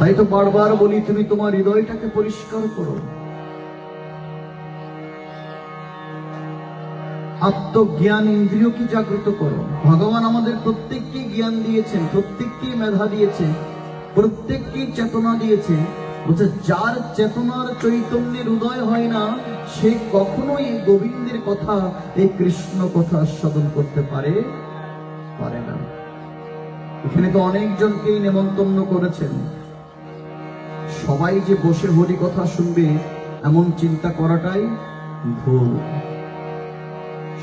তাই তো বারবার বলি, তুমি তোমার হৃদয়টাকে পরিষ্কার করো, আত্মজ্ঞান ইন্দ্রিয়কে জাগ্রত করো। ভগবান আমাদের প্রত্যেককে জ্ঞান দিয়েছেন, প্রত্যেককে মেধা দিয়েছেন, প্রত্যেককে চেতনা দিয়েছে। বলছে যার চেতনার চৈতন্যের উদয় হয় না, সে কখনোই গোবিন্দের কথা, এই কৃষ্ণ কথা আস্বাদন করতে পারে না। এখানে তো অনেকজনকেই নেমন্তন্ন করেছেন, সবাই যে বসে হরি কথা শুনবে এমন চিন্তা করাটাই ভুল।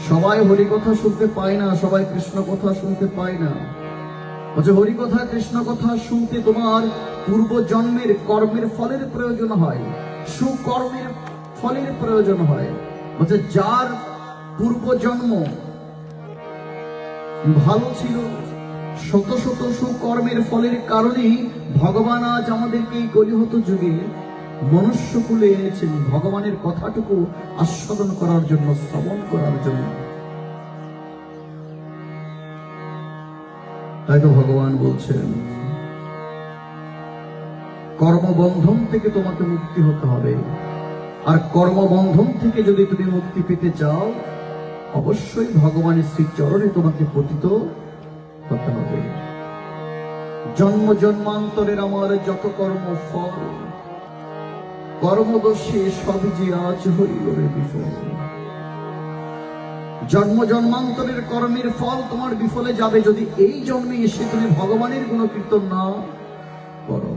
সবাই হরি কথা শুনতে পায় না, সবাই কৃষ্ণ কথা শুনতে পায় না। বলছে হরি কথা কৃষ্ণ কথা শুনতে তোমার পূর্ব জন্মের কর্মের ফলের প্রয়োজন হয়, সুকর্মের ফলের প্রয়োজন হয়। বলছে যার পূর্ব জন্ম ভালো ছিল, শত শত সুকর্মের ফলের কারণেই ভগবান আজ আমাদেরকে এই কলিহত যুগে মনুষ্যকুলে এনেছেন, ভগবানের কথাটুকু আস্বাদন করার জন্য, শ্রবণ করার জন্য। তাই তো ভগবান বলছেন কর্মবন্ধন থেকে তোমাকে মুক্তি হতে হবে, আর কর্মবন্ধন থেকে যদি তুমি মুক্তি পেতে চাও, অবশ্যই ভগবানের শ্রীচরণে তোমাকে পতিত হতে হবে। জন্ম জন্মান্তরের আমার যত কর্ম ফল, কর্মদোষে সবই যে আজ হইল রে বিফল। জন্ম জন্মান্তরের কর্মের ফল তোমার বিফলে যাবে যদি এই জন্মে এসে তুমি ভগবানের গুণ কীর্তন না করো।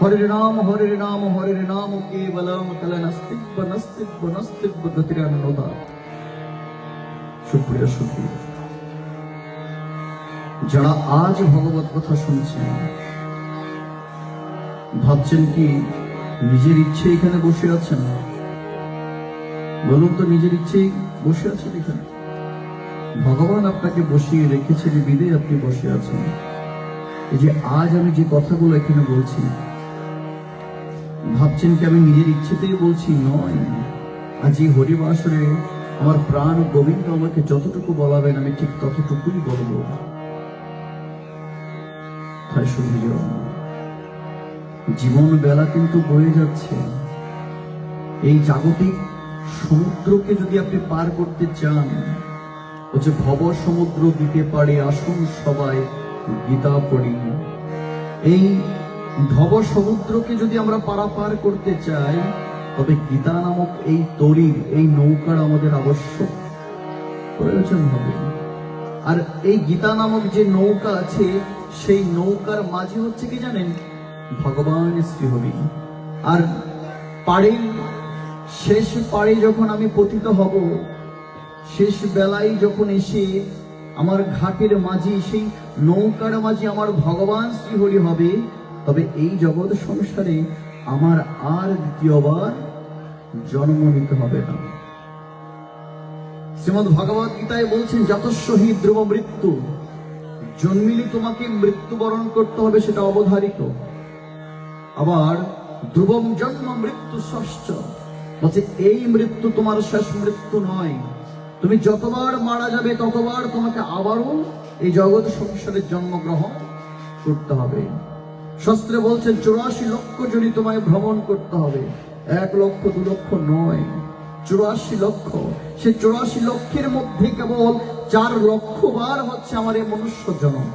হরের নাম হরের নাম হরের নাম কেবলম কলনাস্তিব্য নাস্তিব্য নাস্তিব্য গতিরাননোদা। সুপ্রিয় সুখী, যারা আজ ভগবত কথা শুনছেন, ভাবছেন কি নিজের ইচ্ছে এখানে বসে আছেন? বলুন তো, নিজের ইচ্ছেই বসে আছেন এখানে? ভগবান আপনাকে বসিয়ে রেখেছেন বিদে আপনি বসে আছেন। এই যে আজ আমি যে কথাগুলো এখানে বলছি, ভাবছেন কি আমি নিজের ইচ্ছেতেই বলছি? নয়। আজ এই হরিবাসরে আমার প্রাণ গোবিন্দ আমাকে যতটুকু বলাবেন আমি ঠিক ততটুকুই বলবো। তাই শুধু জীবন বেলা কিন্তু বয়ে যাচ্ছে। এই জাগতিক সমুদ্রকে যদি আপনি পার করতে চান, হচ্ছে ভব সমুদ্র দিতে পারে আসুন সবাই গীতা পড়ি। এই ভব সমুদ্রকে যদি আমরা পারাপার করতে চাই, তবে গীতা নামক এই তরীর, এই নৌকার আমাদের আবশ্যক প্রয়োজন হবে। আর এই গীতা নামক যে নৌকা আছে, সেই নৌকার মাঝে হচ্ছে কি জানেন? ভগবান শ্রীহরি। আর পাড়ের শেষ পাড়ে যখন আমি পতিত হব, শেষ বেলায় যখন এসে আমার ঘাটের মাঝে, সেই নৌকার মাঝে আমার ভগবান শ্রীহরি হবে, তবে এই জগৎ সংসারে আমার আর দ্বিতীয়বার জন্ম নিতে হবে না। শ্রীমদ্ ভগবত গীতায় বলছেন যতস্যহি ধ্রুব মৃত্যু, জন্মিলে তোমাকে মৃত্যুবরণ করতে হবে, সেটা অবধারিত। আবার ধ্রুবম জন্ম মৃত্যু ষষ্ঠ, বলছে এই মৃত্যু তোমার শেষ মৃত্যু নয়। তুমি যতবার মারা যাবে ততবার তোমাকে আবারও এই জগৎ সংসারে জন্মগ্রহণ করতে হবে। শাস্ত্রে বলছে 84 লক্ষ জনি তোমায় ভ্রমণ করতে হবে। 1 লক্ষ 2 লক্ষ নয়, 84 লক্ষ। সে 84 লক্ষের মধ্যে কেবল 4 লক্ষ বার হচ্ছে আমার এই মনুষ্য জন্ম।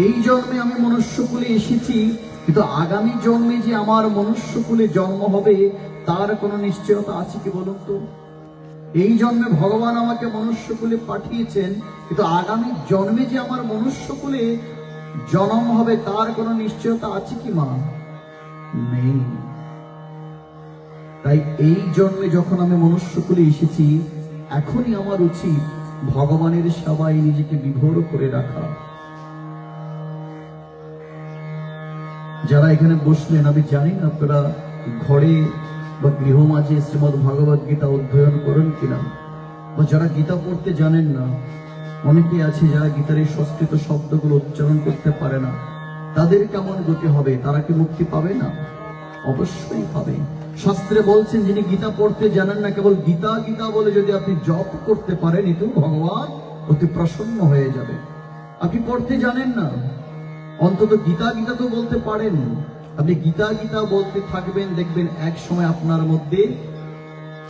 এই জন্মে আমি মনুষ্যকুলে এসেছি, কিন্তু আগামী জন্মে যে আমার মনুষ্যকুলে জন্ম হবে তার কোনো নিশ্চয়তা আছে কি বলুন তো? এই জন্মে ভগবান আমাকে মনুষ্যকুলে পাঠিয়েছেন, কিন্তু আগামী জন্মে যে আমার মনুষ্যকুলে জন্ম হবে তার কোনো নিশ্চয়তা আছে কি মা? নেই। তাই এই জন্মে যখন আমি মনুষ্যকুলে এসেছি, এখনই আমার উচিত ভগবানের সেবায় নিজেকে বিভোর করে রাখা। যারা এখানে বসলেন, আমি জানি না আপনারা ঘরে বা গৃহ মাঝে শ্রীমদ্ ভগবত গীতা অধ্যয়ন করেন কিনা, বা যারা গীতা পড়তে জানেন না, অনেকে আছে যারা গীতার এই সংস্কৃত শব্দগুলো উচ্চারণ করতে পারে না, তাদের কেমন গতি হবে? তারা কি মুক্তি পাবে না? অবশ্যই পাবে। শাস্ত্রে বলছেন যিনি গীতা পড়তে জানেন না, কেবল গীতা গীতা বলে যদি আপনি জপ করতে পারেন, কিন্তু ভগবান অতি প্রসন্ন হয়ে যাবে। আপনি পড়তে জানেন না, অন্তত গীতা গীতা তো বলতে পারেন। আপনি গীতা গীতা বলতে থাকবেন, দেখবেন এক সময় আপনার মধ্যে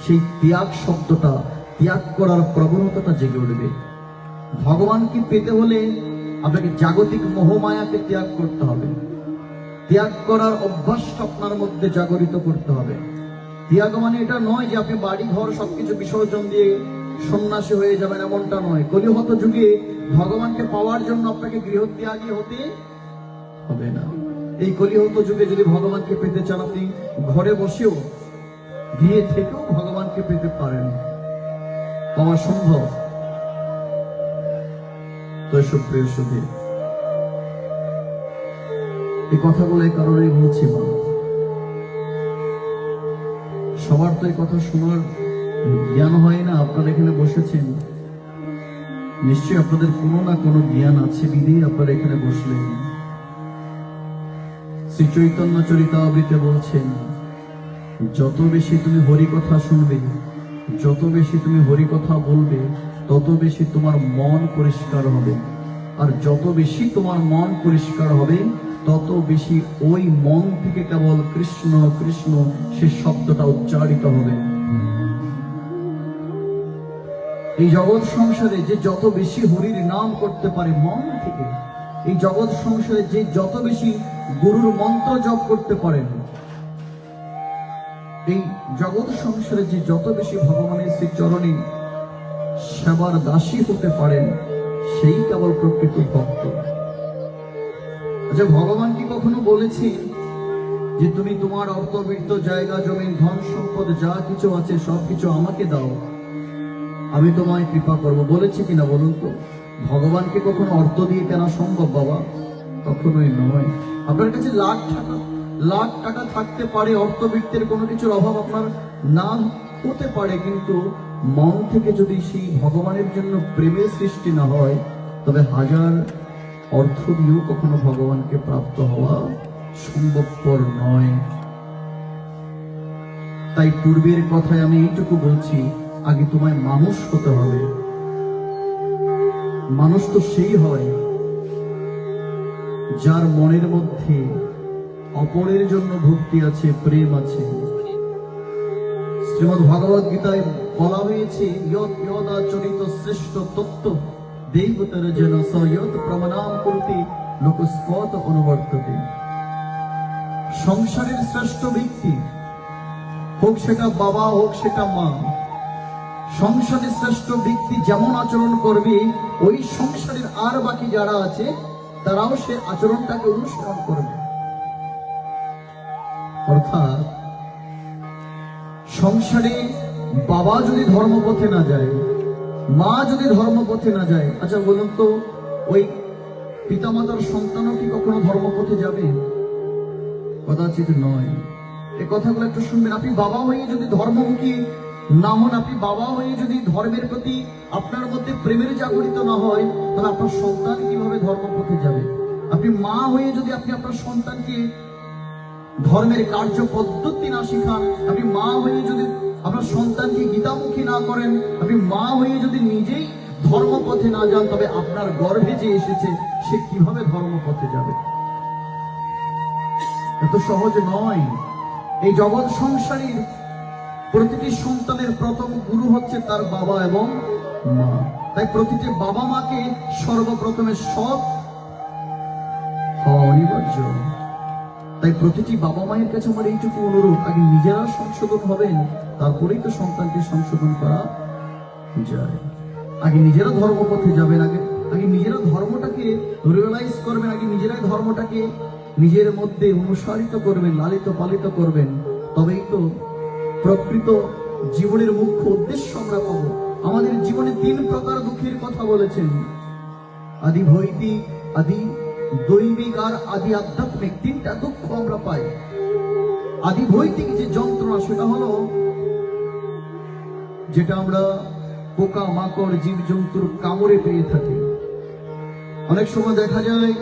সেই ত্যাগ শব্দটা, ত্যাগ করার প্রবণতাটা জেগে উঠবে। ভগবানকে পেতে হলে আপনাকে জাগতিক মোহমায়াকে ত্যাগ করতে হবে। ত্যাগ করার অভ্যাসটা আপনার মধ্যে জাগরিত করতে হবে। ত্যাগ মানে এটা নয় যে আপনি বাড়ি ঘর সবকিছু বিসর্জন দিয়ে সন্ন্যাসী হয়ে যাবেন, এমনটা নয়। কলিহত যুগে ভগবানকে পাওয়ার জন্য আপনাকে গৃহত্যাগী হতে হবে না। এই কলিহত যুগে যদি ভগবানকে পেতে চান, আপনি ঘরে বসেও, গিয়ে থেকেও ভগবানকে পেতে পারেন, পাওয়া সম্ভব। তো সুপ্রিয় সুধী, এই কথাগুলো এই কারণেই বলছি, মা, সবার তো এই কথা শোনার জ্ঞান হয় না। আপনারা এখানে বসেছেন, নিশ্চয়ই আপনাদের কোনো না কোনো জ্ঞান আছে বিধেই আপনারা এখানে বসলেন। শ্রী চৈতন্য চরিতামৃতে বলছেন, যত বেশি তুমি হরি কথা শুনবে, যত বেশি তুমি হরি কথা বলবে, তত বেশি তোমার মন পরিষ্কার হবে। আর যত বেশি তোমার মন পরিষ্কার হবে, তত বেশি ওই মন থেকে কেবল কৃষ্ণ কৃষ্ণ সে শব্দটা উচ্চারিত হবে। এই জগৎ সংসারে যে যত বেশি হরির নাম করতে পারে মন থেকে, এই জগৎ সংসারে যে যত বেশি গুরুর মন্ত্র জপ করতে পারেন, এই জগৎ সংসারে যে যত বেশি ভগবানের শ্রী চরণে সেবার দাসী হতে পারেন, সেই কেবল প্রকৃত ভক্ত। আচ্ছা, ভগবান কি কখনো বলেছে যে তুমি তোমার অর্থবিত্ত, জায়গা জমি, ধন সম্পদ যা কিছু আছে সবকিছু আমাকে দাও, আমি তোমায় কৃপা করবো? বলেছে কিনা বলুন তো? ভগবানকে কখনো অর্থ দিয়ে কেনা সম্ভব বাবা? কখনোই নয়। আপনার কাছে লাখ টাকা থাকতে পারে, অর্থবিত্তের কোনো কিছুর অভাব আপনার না হতে পারে, কিন্তু মন থেকে যদি সেই ভগবানের জন্য প্রেমের সৃষ্টি না হয়, তবে হাজার অর্থ দিয়েও কখনো ভগবানকে প্রাপ্ত হওয়া সম্ভবপর নয়। তাই পূর্বের কথায় আমি এইটুকু বলছি, আগে তোমায় মানুষ হতে হবে। মানুষ তো সেই হয় যার মনের মধ্যে অপরের জন্য ভক্তি আছে, প্রেম আছে। শ্রীমদ্ ভগবদ গীতায় বলা হয়েছে, ইয়ৎ ইয়দাচরিত শ্রেষ্ঠ তত্ত্ব দেবতর জন স ইয়ৎ প্রমাণাম করতে লোকস্পত অনুবর্ততে। সংসারের শ্রেষ্ঠ ব্যক্তি, হোক সেটা বাবা, হোক সেটা মা, সংসারের শ্রেষ্ঠ ব্যক্তি যেমন আচরণ করবে, ওই সংসারের আর বাকি যারা আছে তারাও সে আচরণটাকে অনুসরণ করবে। অর্থাৎ সংসারে বাবা যদি ধর্মপথে না যায়, মা যদি ধর্মপথে না যায়, আচ্ছা বলুন তো, ওই পিতামাতার সন্তানও কি কখনো ধর্মপথে যাবে? কদাচিৎ নয়। এই কথাগুলো একটু শুনবেন। আপনি বাবা হয়ে যদি ধর্মমুখী না হন, আপনি বাবা হয়ে যদি ধর্মের প্রতি আপনার মধ্যে প্রেমের জাগরিত না হয়, তাহলে আপনার সন্তান কিভাবে ধর্মপথে যাবে? আপনি মা হয়ে যদি আপনি আপনার সন্তানকে ধর্মের কার্য পদ্ধতি না শিখান, আপনি মা হয়ে যদি আপনার সন্তানকে গীতামুখী না করেন, আপনি মা হয়ে যদি নিজেই ধর্মপথে না যান, তবে আপনার গর্ভে যে এসেছে সে কিভাবে ধর্মপথে যাবে? এত সহজ নয়। এই জগৎ সংসারীর প্রতিটি সন্তানের প্রথম গুরু হচ্ছে তার বাবা এবং মা। তাই প্রতিটি বাবা মাকে সর্বপ্রথমে সৎ হওয়া অনিবার্য। তাই প্রতিটি বাবা মায়ের কাছে আমার এইটুকু অনুরোধ, আগে নিজেরা সংশোধন হবেন, তারপরেই তো সন্তানকে সংশোধন করা যায়। আগে নিজেরা ধর্মপথে যাবেন, আগে নিজেরা ধর্মটাকে রিয়েলাইজ করবেন, আগে নিজেরাই ধর্মটাকে নিজের মধ্যে অনুসারিত করবেন, লালিত পালিত করবেন, তবেই তো প্রকৃত জীবনের মুখ্য উদ্দেশ্য আমরা পাবো। আমাদের জীবনে 3 প্রকার দুঃখের কথা বলেছেন, আদি ভৌতিক, আদি দৈবিক আর আদি আধ্যাত্মিক। 3টা দুঃখ আমরা পাই। আদি ভৌতিক যে যন্ত্রণা, সেটা হলো যেটা আমরা পোকা মাকড় জীব জন্তুর কামড়ে পেয়ে থাকি। অনেক সময় দেখা যায়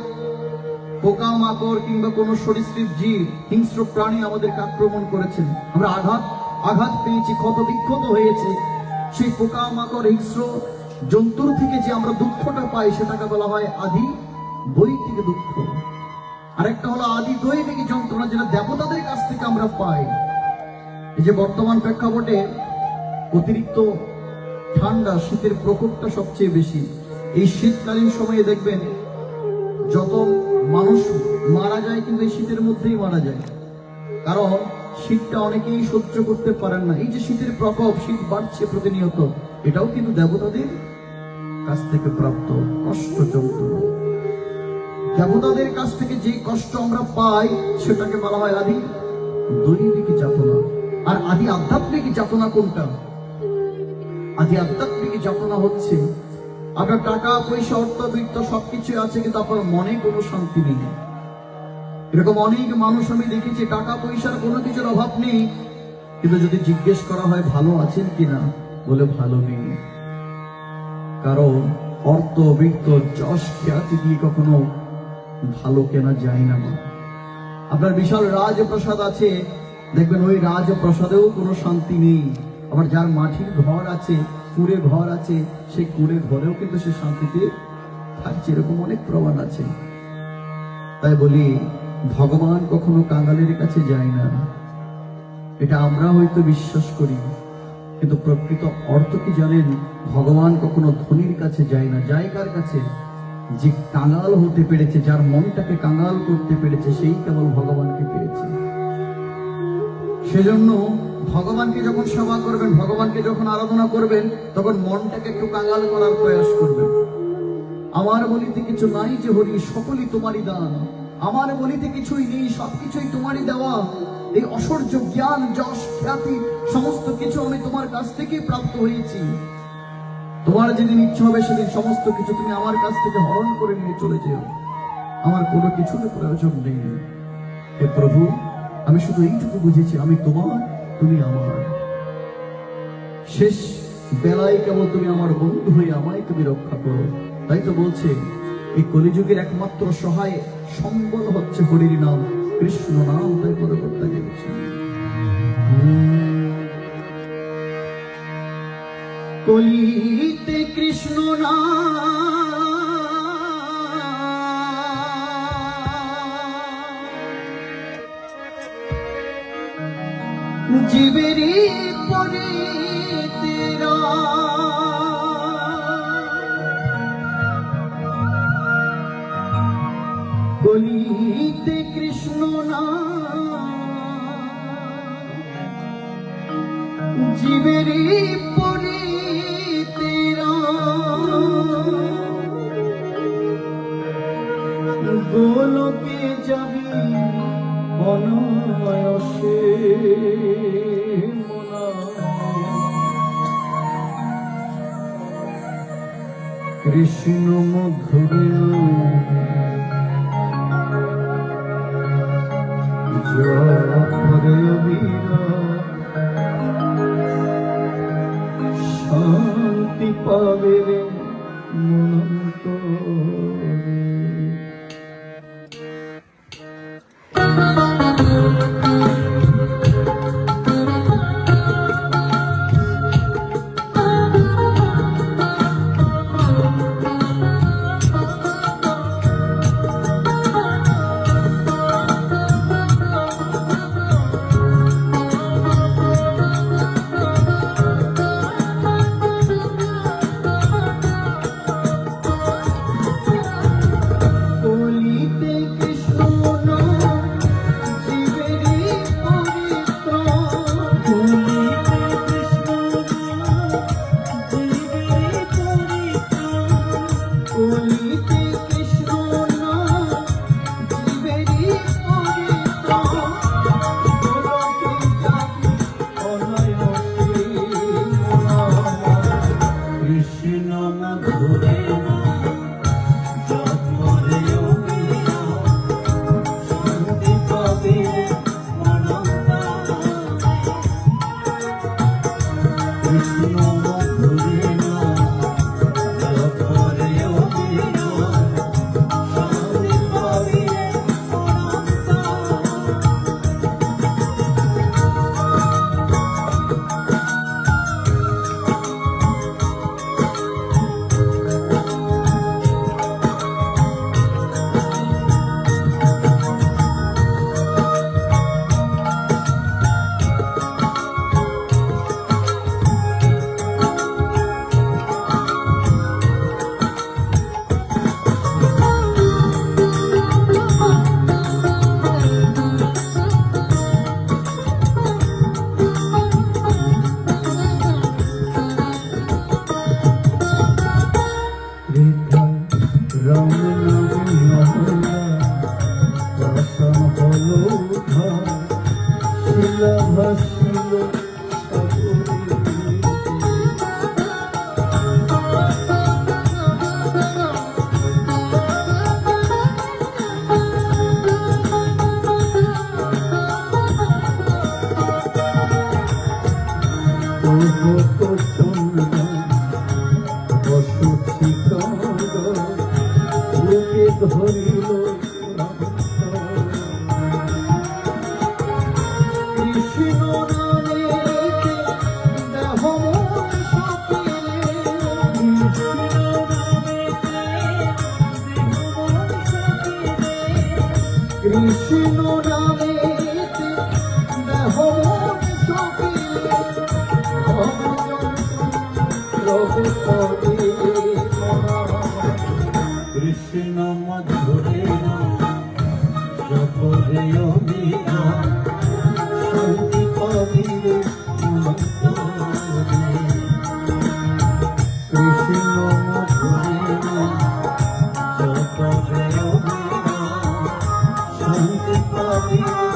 পোকা মাকড় কিংবা কোনো সরীসৃপ জীব, হিংস্র প্রাণী আমাদেরকে আক্রমণ করেছেন, আমরা আঘাত পেয়েছি, ক্ষত বিক্ষত হয়েছে। সেই পোকা মাকড় হিংস্র জন্তুর থেকে যে আমরা দুঃখটা পাই, সেটাকে বলা হয় আদি ভৌতিক দুঃখ। আরেকটা হলো আদি দৈবিক যন্ত্রণা, যেটা দেবতাদের কাছ থেকে আমরা পাই। এই যে বর্তমান প্রেক্ষাপটে অতিরিক্ত ঠান্ডা, শীতের প্রকোপটা সবচেয়ে বেশি। এই শীতকালীন সময়ে দেখবেন যত মানুষ মারা যায়, কিন্তু এই শীতের মধ্যেই মারা যায়। কারণ শীতটা অনেকেই সহ্য করতে পারেন না। এই যে শীতের প্রকোপ, শীত বাড়ছে প্রতিনিয়ত, এটাও কিন্তু দেবতাদের কাছ থেকে প্রাপ্ত কষ্ট, যন্ত্রণা। দেবতাদের কাছ থেকে যে কষ্ট আমরা পাই সেটাকে বলা হয় আদি দৈবিক যাতনা। আর আদি আধ্যাত্মিক যাতনা কোনটা? আদি আধ্যাত্মিক যাতনা হচ্ছে আপনার টাকা পয়সা অর্থবিত্ত সবকিছু আছে, কিন্তু আপনার মনে কোনো শান্তি নেই। এরকম অনেক মানুষ আমি দেখেছি, টাকা পয়সার কোনো কিছুর অভাব নেই, কিন্তু যদি জিজ্ঞেস করা হয় ভালো আছেন কিনা, বলে ভালো নেই। কারণ অর্থ বৃত্ত যশ খ্যাতি দিয়ে কখনো ভালো কেনা যায় না। আপনার বিশাল রাজপ্রাসাদ আছে, দেখবেন ওই রাজপ্রাসাদেও কোনো শান্তি নেই। আবার যার মাটির ঘর আছে, কুড়ে ঘর আছে, সেই কুড়ে ঘরেও কিন্তু সে শান্তিতে থাকছে। এরকম অনেক প্রমাণ আছে। তাই বলি, ভগবান কখনো কাঙালের কাছে যায় না। এটা আমরা হয়তো বিশ্বাস করি, কিন্তু প্রকৃত অর্থ কি জানেন? ভগবান কখনো ধনীর কাছে যায় না। যায় কার কাছে? যে কাঙাল হতে পেরেছে, যার মনটাকে কাঙাল করতে পেরেছে, সেই কেবল ভগবানকে পেয়েছে। সেজন্য ভগবানকে যখন সেবা করবেন, ভগবানকে যখন আরাধনা করবেন, তখন মনটাকে একটু কাঙাল করার প্রয়াস করবেন। আমার বলিতে কিছু নাই যে হরি, সকলই তোমারই দান। আমার বলিতে কিছুই নেই, সবকিছুই তোমারই দেওয়া। এই ঐশ্বর্য, জ্ঞান, যশ, খ্যাতি সমস্ত কিছু আমি তোমার কাছ থেকেই প্রাপ্ত হয়েছি। তোমার যেদিন ইচ্ছা হবে সেদিন সমস্ত কিছু তুমি আমার কাছ থেকে হরণ করে নিয়ে চলে যেও। আমার কোনো কিছুর প্রয়োজন নেই। হে প্রভু, আমি শুধু এইটুকু বুঝেছি, আমি তোমার, তুমি আমার। শেষ বেলায় কেবল তুমি আমার বন্ধু হয়ে আমায় তুমি রক্ষা করো। তাই তো বলছে, এই কলিযুগের একমাত্র সহায় সম্বল হচ্ছে হরির নাম, কৃষ্ণ নাম। তাই পদকর্তা বলছে, কলিতে কৃষ্ণ নাম, জীবেরই পরে তেরা। কলিতে কৃষ্ণ নাম, জীবেরই পরে তেরা। গোলকে যাবি অনায়াসে মোনা, কৃষ্ণ মধুরে শান্তি পাবে রে ছিল কৃষ্ণ নামেতে দেহ মন সপিলে, কৃষ্ণ নামেতে দেহ মন সপিলে, রঘুপতি কৃষ্ণ মধুরে জপরে অমিরা শান্তি পাবিরে কৃষ্ণ মধুরে জপরে অমিরা শান্তি পাবিরে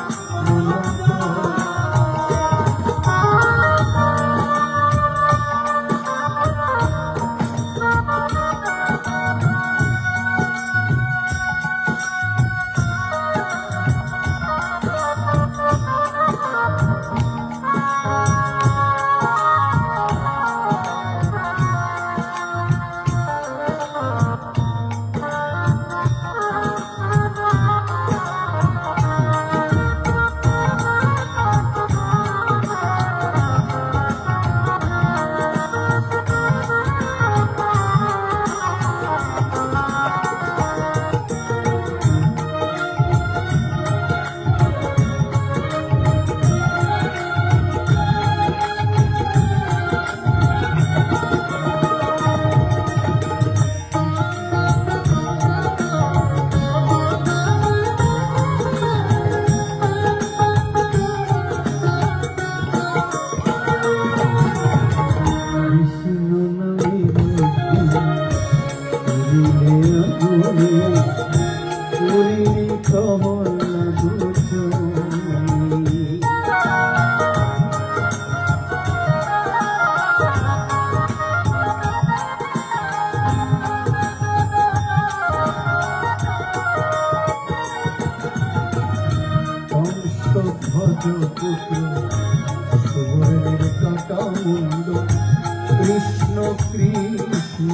কৃষ্ণ কৃষ্ণ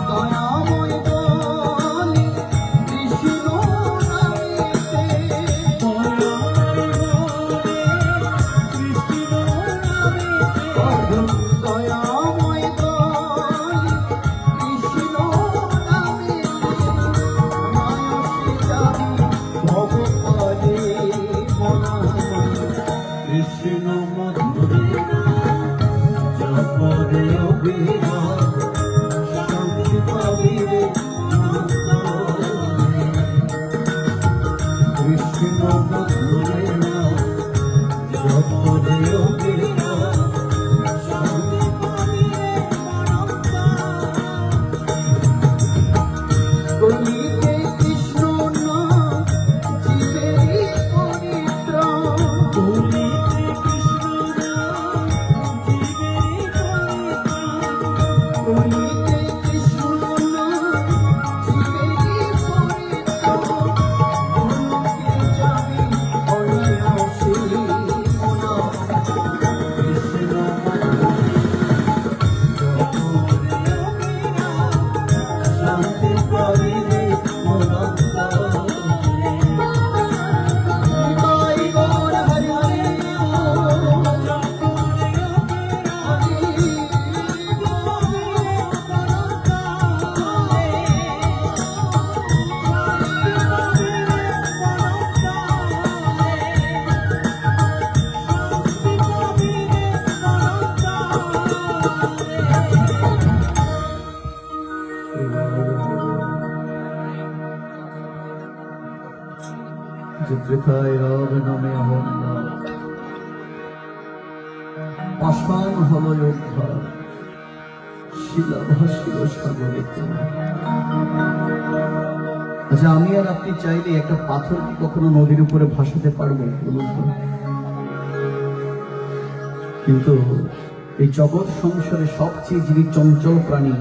দয়াময় বলে কৃষ্ণ নামেতে, দয়াময় বলে কৃষ্ণ নামেতে, মানসী যাবি ভগবদে কৃষ্ণ মধুরে জপরে অবিরা শান্তি পাবিরে কৃষ্ণ মধুরে জপরে অবিরা শান্তি পাবিরে কলিতে কৃষ্ণ নাম জীবেরই পরিত্রাণ, কলিতে কৃষ্ণ নাম জীবেরই পরিত্রাণ, মুক্তি যাবি অনায়াসে মনা, কৃষ্ণ শান্তি পাবিরে মনা। বৃথায় রব নামে অহন্যা, পাষাণ হল যোদ্ধা, শিলা ভাসিল সাগরেতে। আচ্ছা, আমি আর আপনি চাইলে একটা পাথর কি কখনো নদীর উপরে ভাসাতে পারবো বলুন তো? কিন্তু এই জগৎ সংসারে সবচেয়ে যিনি চঞ্চল প্রাণী,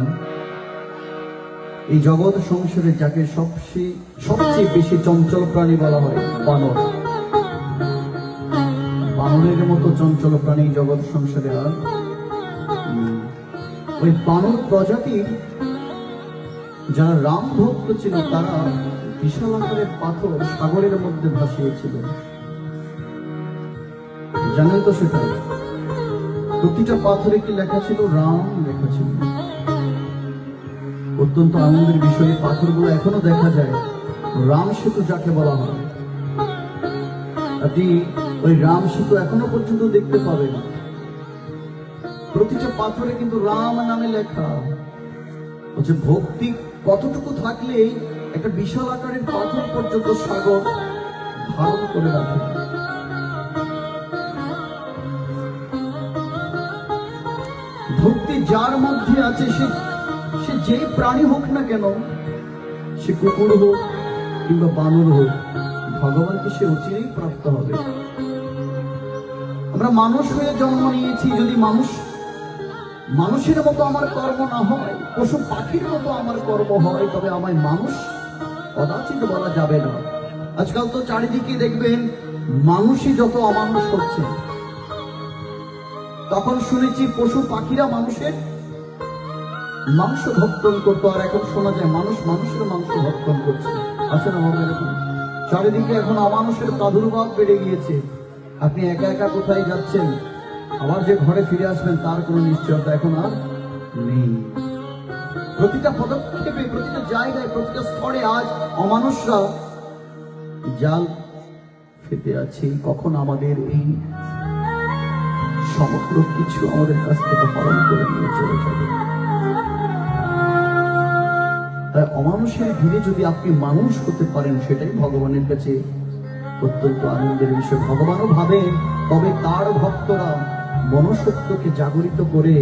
এই জগৎ সংসারে যাকে সবচেয়ে বেশি চঞ্চল প্রাণী বলা হয় বানর। বানরের মতো চঞ্চল প্রাণী জগৎ সংসারে আর ওই বানর প্রজাতির যারা রাম ভক্ত ছিল তারা বিশাল আকারের পাথর সাগরের মধ্যে ভাসিয়েছিল। জানেন তো সেটা? প্রতিটা পাথরে কি লেখা ছিল? রাম লেখা ছিল। অত্যন্ত আনন্দের বিষয়ে পাথরগুলো এখনো দেখা যায়। রাম সেতু যাকে বলা হয়, আপনি ওই রাম সেতু এখনো পর্যন্ত দেখতে পাবেন। প্রতিটা পাথরে কিন্তু রাম নামে লেখা। হচ্ছে ভক্তি কতটুকু থাকলে একটা বিশাল আকারের পাথর পর্যন্ত সাগর ধারণ করে রাখে। ভক্তি যার মধ্যে আছে সে যে প্রাণী হোক না কেন, সে কুকুর হোক কিংবা বানর হোক, ভগবানকে সে অচিরেই প্রাপ্ত হবে। আমরা মানুষ হয়ে জন্ম নিয়েছি, যদি মানুষের মতো আমার কর্ম না হয়, পশু পাখির মতো আমার কর্ম হয়, তবে আমায় মানুষ কদাচিৎ বলা যাবে না। আজকাল তো চারিদিকে দেখবেন মানুষই যত অমানুষ হচ্ছে। তখন শুনেছি পশু পাখিরা মানুষের মাংস ভক্ষণ করতো, আর এখন শোনা যায় মানুষ মানুষের মাংস ভক্ষণ করছে। আছে না বাবা এরকম? চারিদিকে এখন অমানুষের প্রাদুর্ভাব বেড়ে গিয়েছে। আপনি একা একা কোথায় যাচ্ছেন, আবার যে ঘরে ফিরে আসবেন তার কোনো নিশ্চয়তা এখন আর নেই। প্রতিটা পদক্ষেপে, প্রতিটা জায়গায়, প্রতিটা স্তরে আজ অমানুষরা জাল ফেতে আছে। কখন আমাদের এই সমগ্র কিছু আমাদের কাছ থেকে হরণ করে নিয়ে চলে যাবে। তাই অমানুষের ভিড়ে যদি আপনি মানুষ হতে পারেন, সেটাই ভগবানের কাছে অত্যন্ত আনন্দের বিষয়। ভগবানও ভাবেন, তবে তার ভক্তরা মনুষ্যত্বকে জাগরিত করে,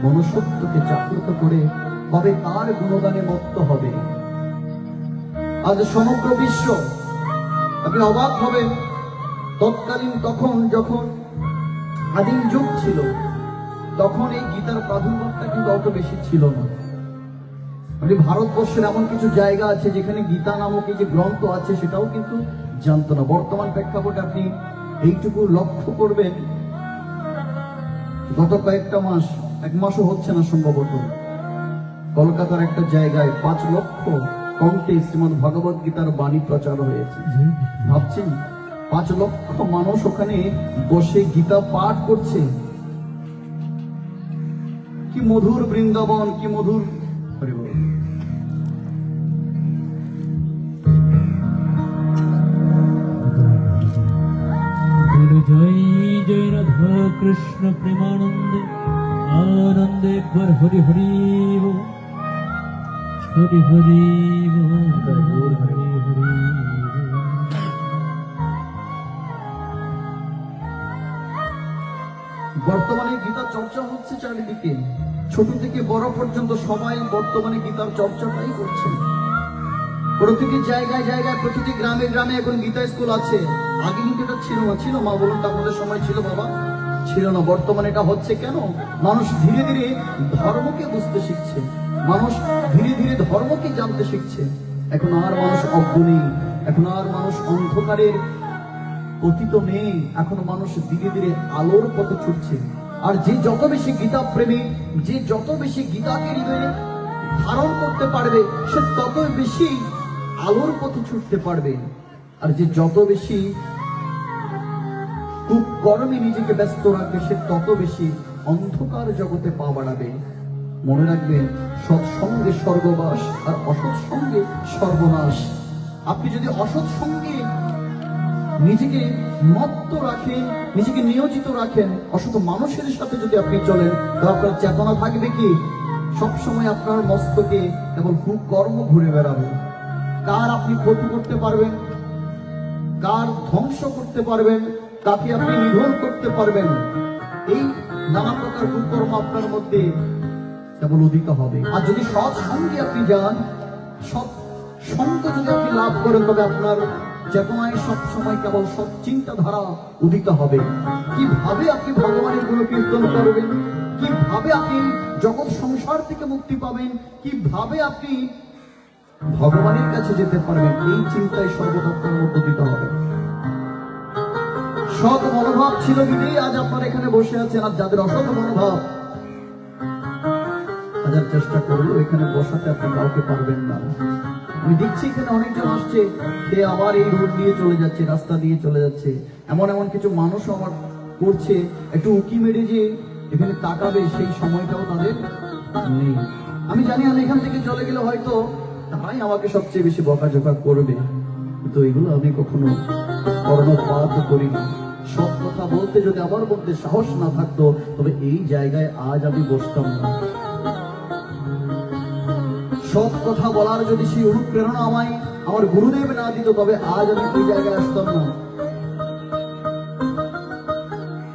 মনুষ্যত্বকে জাগ্রত করে তবে তার গুণগানে মত্ত হবে। আজ সমগ্র বিশ্ব, আপনি অবাক হবেন, তৎকালীন তখন যখন আদিম যুগ ছিল, তখন এই গীতার প্রাদুর্ভাবটা কিন্তু অত বেশি ছিল না। আপনি ভারতবর্ষের এমন কিছু জায়গা আছে যেখানে গীতা নামক এই যে গ্রন্থ আছে সেটাও কিন্তু জানতো না। বর্তমান প্রেক্ষাপটে আপনি এইটুকু লক্ষ্য করবেন, গত কয়েকটা মাস, এক মাসও হচ্ছে না সম্ভবত, কলকাতার একটা জায়গায় 5 লক্ষ কণ্ঠে শ্রীমদ ভগবত গীতার বাণী প্রচার হয়েছে। ভাবছেন 5 লক্ষ মানুষ ওখানে বসে গীতা পাঠ করছে। কি মধুর বৃন্দাবন, কি মধুর। জয় জয় রাধা কৃষ্ণ প্রেমানন্দে আনন্দে একবার হরি হরি বল, হরি হরি বল, হরি হরি। বর্তমানে গীতা চর্চা হচ্ছে চারিদিকে, ছোট থেকে বড় পর্যন্ত সবাই বর্তমানে গীতার চর্চাটাই করছে। প্রতিটি জায়গায় জায়গায়, প্রতিটি গ্রামে গ্রামে এখন গীতা স্কুল আছে। আগে কিন্তু এটা ছিল না। ছিল মা বলুন তো, আপনাদের সময় ছিল বাবা? ছিল না। বর্তমানে এটা হচ্ছে কেন? মানুষ ধীরে ধীরে ধর্মকে বুঝতে শিখছে, মানুষ ধীরে ধীরে ধর্মকে জানতে শিখছে। এখন আর মানুষ অজ্ঞ নেই, এখন আর মানুষ অন্ধকারের অতীত নেই। এখন মানুষ ধীরে ধীরে আলোর পথে ছুটছে। আর যে যত বেশি গীতা প্রেমী, যে যত বেশি গীতাকে হৃদয়ে ধারণ করতে পারবে, সে তত বেশি আলোর পথে ছুটতে পারবে। আর যে যত বেশি কুকর্মে নিজেকে ব্যস্ত রাখবে, সে তত বেশি অন্ধকার জগতে পা বাড়াবে। মনে রাখবেন, সৎসঙ্গে স্বর্গবাস আর অসৎ সঙ্গে সর্বনাশ। আপনি যদি অসৎ সঙ্গে নিজেকে মত্ত রাখেন, নিজেকে নিয়োজিত রাখেন, অসৎ মানুষের সাথে যদি আপনি চলেন, তো আপনার চেতনা থাকবে কি? সবসময় আপনার মস্তকে কেবল কুকর্ম ঘুরে বেড়াবে। কার আপনি ক্ষতি করতে পারবেন, কার ধ্বংস করতে পারবেন, কাকে আপনি নিধন করতে পারবেন, এই নানা প্রকার কুকর্ম আপনার মধ্যে কেবল উদিত হবে। আর যদি সৎ সঙ্গে আপনি যান, সৎ সঙ্গ যদি আপনি লাভ করেন, তবে আপনার চেতনায় সব সময় কেবল সৎ চিন্তাধারা উদিত হবে। কিভাবে আপনি ভগবানের গুণ কীর্তন করবেন, কিভাবে আপনি জগৎ সংসার থেকে মুক্তি পাবেন, কিভাবে আপনি ভগবানের কাছে যেতে পারবেন, এই চিন্তায় সর্বদা আপনার মধ্যে দিতে হবে। সৎ মনোভাব ছিল বিধেই আজ আপনারা এখানে বসে আছেন। আর যাদের অসৎ মনোভাব, আজ হাজার চেষ্টা করলেও এখানে বসাতে আপনি কাউকে পারবেন না। আমি দেখছি এখানে অনেকজন আসছে, সে আবার এই রোড দিয়ে চলে যাচ্ছে, রাস্তা দিয়ে চলে যাচ্ছে। এমন এমন কিছু মানুষও আমার করছে, একটু উকি মেরে যে এখানে তাকাবে সেই সময়টাও তাদের নেই। আমি জানি আমি এখান থেকে চলে গেলে হয়তো তারাই আমাকে সবচেয়ে বেশি বকাঝকা করবে, কিন্তু এগুলো আমি কখনো কর্ণপাত করিনি। সব কথা বলতে যদি আমার মধ্যে সাহস না থাকতো, তবে এই জায়গায় আজ আমি বসতাম না। সব কথা বলার যদি সেই অনুপ্রেরণা আমায় আমার গুরুদেব না দিত, তবে আজ আমি এই জায়গায় আসতাম না।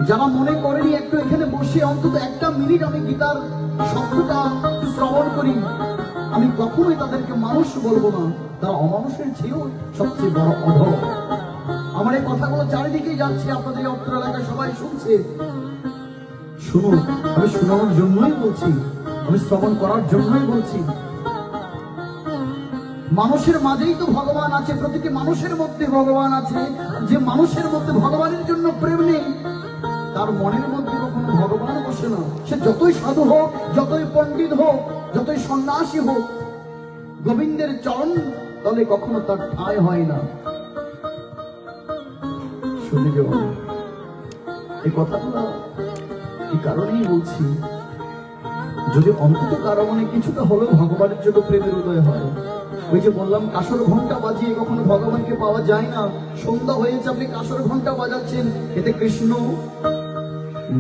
যারা মনে করেনি একটু এখানে বসে অন্তত একটা মিনিট আমি গীতার শব্দটা একটু শ্রবণ করি, আমি কখনোই তাদেরকে মানুষ বলবো না। তারা অমানুষের চেয়েও সবচেয়ে বড় অধম। আমার এই কথাগুলো চারিদিকে যাচ্ছে, আপনাদের এই অত্র এলাকায় সবাই শুনছে। শুনুন, আমি শোনানোর জন্যই বলছি, আমি শ্রবণ করার জন্যই বলছি। মানুষের মাঝেই তো ভগবান আছে, প্রতিটি মানুষের মধ্যে ভগবান আছে। যে মানুষের মধ্যে ভগবানের জন্য প্রেম নেই, তার মনের মধ্যে কখনো ভগবান বসে না। সে যতই সাধু হোক, যতই পণ্ডিত হোক, যতই সন্ন্যাসী হোক, গোবিন্দের চরণ তলে কখনো তার ঠাঁই হয় না। শুনে যাও, এই কথাগুলো এই কারণেই বলছি, যদি অন্তত কারো মনে কিছুটা হলেও ভগবানের জন্য প্রেমের উদয় হয়। ওই যে বললাম, কাসর ঘন্টা বাজিয়ে কখনো ভগবানকে পাওয়া যায় না। সন্ধ্যা হয়েছে, আপনি কাসর ঘন্টা বাজাচ্ছেন, এতে কৃষ্ণ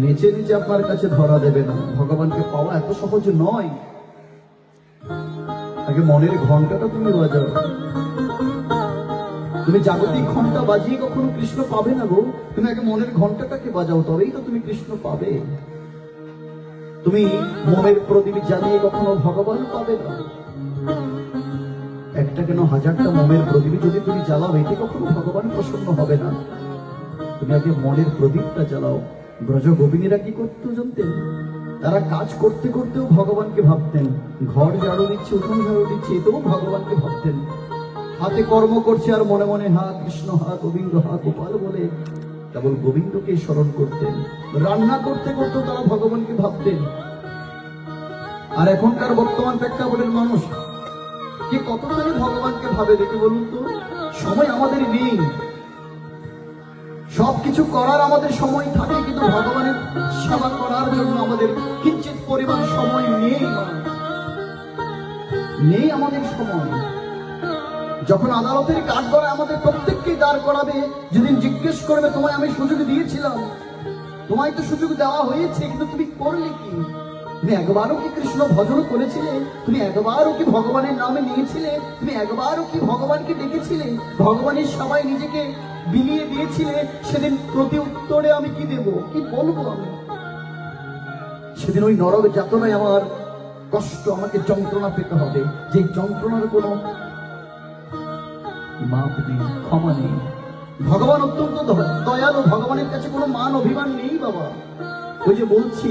নেচে নেচে আপনার কাছে ধরা দেবে না। ভগবানকে পাওয়া এত সহজ নয়। আগে মনের ঘন্টাটা তুমি বাজাও। তুমি জাগতিক ঘন্টা বাজিয়ে কখনো কৃষ্ণ পাবে না গো। তুমি আগে মনের ঘন্টাটাকে বাজাও, তবেই তো তুমি কৃষ্ণ পাবে। তুমি মনের প্রদীপ জ্বালিয়ে কখনো ভগবান পাবে না। একটা কেন হাজারটা মোমের প্রদীপ যদি তুমি জ্বালাও, এতে কখনো ভগবান প্রসন্ন হবে না। তুমি আগে মনের প্রদীপটা জ্বালাও। ব্রজ গোপিনীরা কি করতো জানতেন? তারা কাজ করতে করতেও ভগবানকে ভাবতেন। ঘর ঝাড়ু দিচ্ছে, উঠোন ঝাড়ু দিচ্ছে, এতেও ভগবানকে ভাবতেন। হাতে কর্ম করছে আর মনে মনে হা কৃষ্ণ, হা গোবিন্দ, হা গোপাল বলে কেবল গোবিন্দকে স্মরণ করতেন। রান্না করতে করতেও তারা ভগবানকে ভাবতেন। আর এখনকার বর্তমান প্রেক্ষাপটের মানুষ যে কতখানি ভগবানকে ভাবে দেখে বলুন তো? সময় আমাদের নেই, সবকিছু করার আমাদের সময় থাকে, কিন্তু ভগবানের সেবা করার জন্য আমাদের কিঞ্চিত পরিমাণ সময় নেই। নেই আমাদের সময়। যখন আদালতের কাঠগড়ায় আমাদের প্রত্যেককে দাঁড় করাবে, যেদিন জিজ্ঞেস করবে তোমায় আমি সুযোগ দিয়েছিলাম, তোমায় তো সুযোগ দেওয়া হয়েছে, কিন্তু তুমি করলে কি? তুমি একবারও কি কৃষ্ণ ভজন করেছিলে? তুমি একবারও কি ভগবানের নামে নিয়েছিলে? তুমি একবারও কি ভগবানকে ডেকেছিলে? ভগবানের সবাই নিজেকে বিলিয়ে দিয়েছিলে? সেদিন প্রতি উত্তরে আমি কি দেব, কি বলবো আমি? সেদিন ওই নরক যাতনায় আমার কষ্ট, আমাকে যন্ত্রণা পেতে হবে, যে যন্ত্রণার কোনো মাপ নেই, ক্ষমা নেই। ভগবান অত্যন্ত দয়ালু, ভগবানের কাছে কোনো মান অভিমান নেই বাবা। ওই যে বলছি,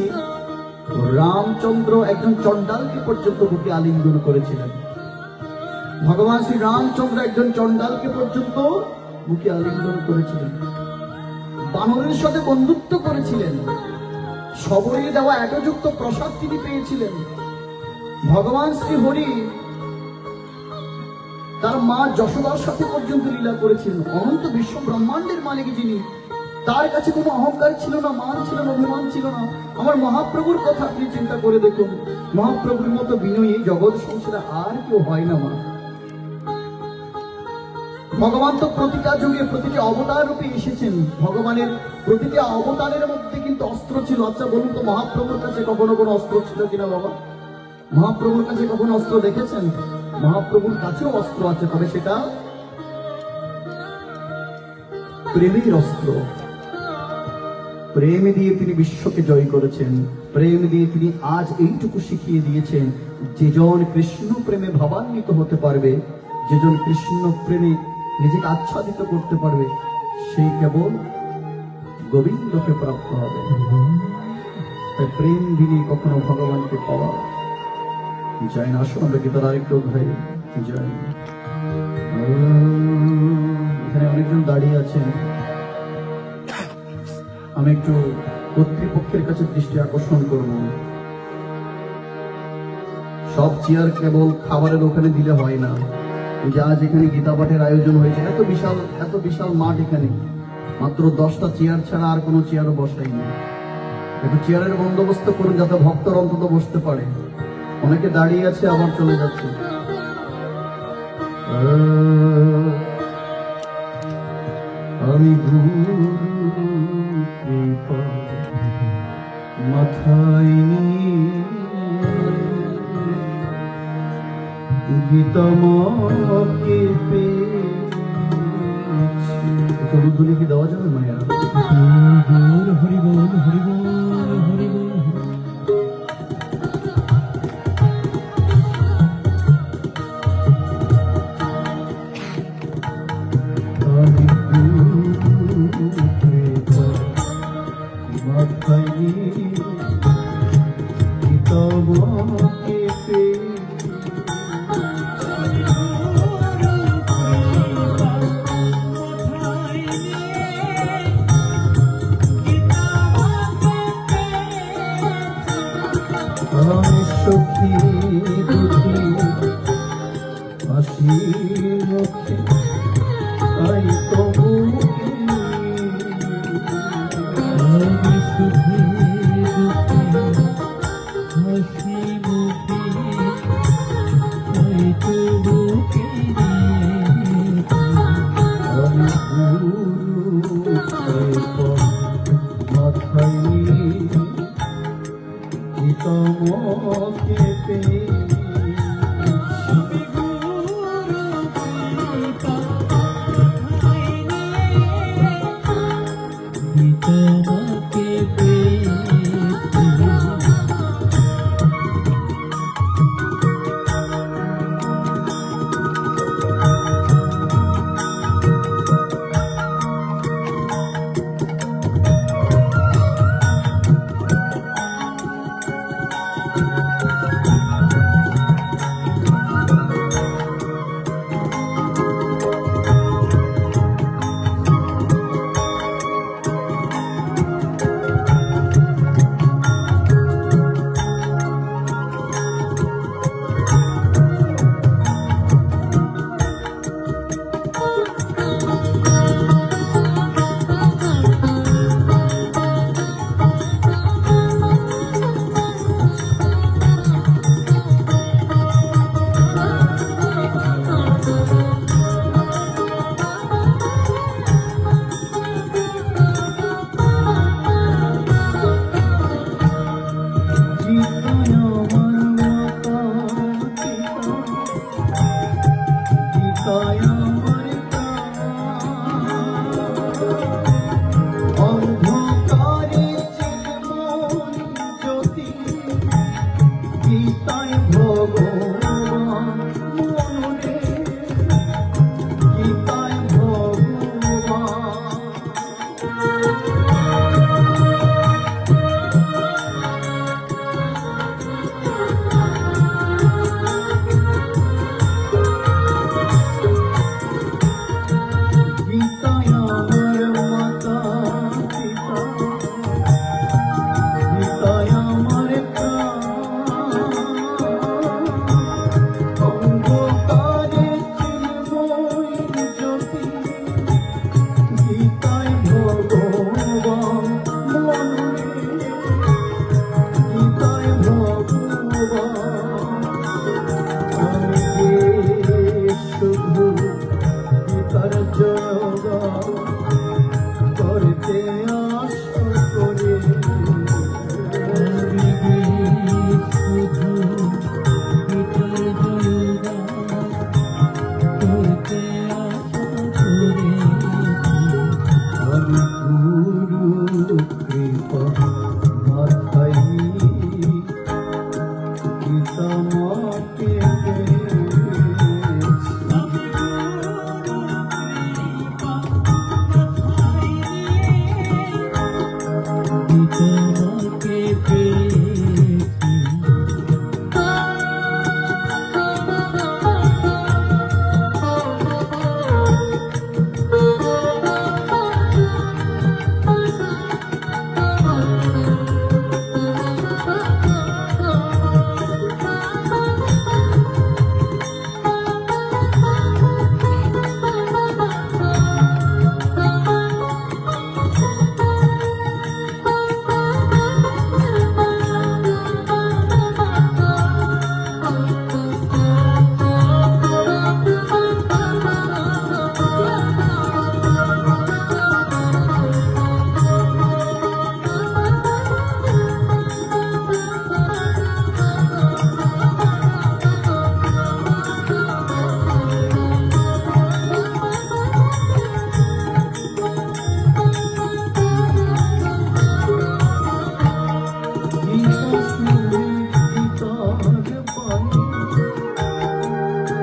রামচন্দ্র একজন চণ্ডালকে পর্যন্ত বুকে আলিঙ্গন করেছিলেন। ভগবান শ্রী রামচন্দ্র একজন চণ্ডালকে পর্যন্ত বুকে আলিঙ্গন করেছিলেন। বানরের সাথে বন্ধুত্ব করেছিলেন। সবরে দেওয়া এতযুক্ত প্রসাদ তিনি পেয়েছিলেন। ভগবান শ্রী হরি তার মা যশোদার সাথে পর্যন্ত লীলা করেছিলেন। অনন্ত বিশ্ব ব্রহ্মাণ্ডের মালিক যিনি, তার কাছে কোনো অহংকার ছিল না, মান ছিল না, অভিমান ছিল না। আমার মহাপ্রভুর কথা আপনি চিন্তা করে দেখুন, মহাপ্রভুর মতো বিনয়ী জগৎ সংসারে আর কেউ হয় না মা। ভগবান তো প্রতিটা যুগে প্রতিটি অবতার রূপে এসেছেন। ভগবানের প্রতিটি অবতারের মধ্যে কিন্তু অস্ত্র ছিল। আচ্ছা বলুন তো, মহাপ্রভুর কাছে কখনো কোনো অস্ত্র ছিল কিনা বাবা? মহাপ্রভুর কাছে কখনো অস্ত্র দেখেছেন? মহাপ্রভুর কাছেও অস্ত্র আছে, তবে সেটা প্রেমের অস্ত্র। প্রেম দিয়ে তিনি বিশ্বকে জয় করেছেন। প্রেম দিয়ে তিনি আজ এইটুকু শিখিয়ে দিয়েছেন, যেজন কৃষ্ণ প্রেমে ভাবান্বিত হতে পারবে, যেজন কৃষ্ণ প্রেমে নিজেকে আচ্ছাদিত করতে পারবে, সেই কেবল গোবিন্দকে প্রাপ্ত হবে। তাই প্রেম বিনে কখনো ভগবানকে পাওয়া যায় না। আসুন আমরা গীতার আরেকটু অধ্যায় যাই। এখানে অনেকজন দাঁড়িয়ে আছেন, আমি একটু কর্তৃপক্ষের কাছে দৃষ্টি আকর্ষণ করব। সব চেয়ার কেবল খাবারের ওখানে দিলে হয় না। এই যে আজ এখানে গীতা পাঠের আয়োজন হয়েছে, এত বিশাল মাঠ, এখানে মাত্র 10টা চেয়ার ছাড়া আর কোনো চেয়ারও বসাইনি। একটু চেয়ারের বন্দোবস্ত করুন যাতে ভক্তরা অন্তত বসতে পারে। অনেকে দাঁড়িয়ে আছে, আবার চলে যাচ্ছে। আমি গুরু কৃপা মাথায় নিয়ে গীতামাকে পেয়েছি। চলুদ্দুলি কি দেওয়া যাবে মায়া? হরি বল হরি বল হরি বল। আমি গুরু কৃপা মাথায় নিয়ে গীতামাকে পেয়েছি। আমি সখী দুঃখী হাসি মুখে তাই তবু আমি সুখে দুঃখে হাসি মুখে তাই তবুকে আমি গুরু কৃপা মাথায় নিয়ে গীতামাকে পেয়েছি। তোমাকে পেয়েছি। গীতায় ভগবান মনে, গীতায় ভগবান।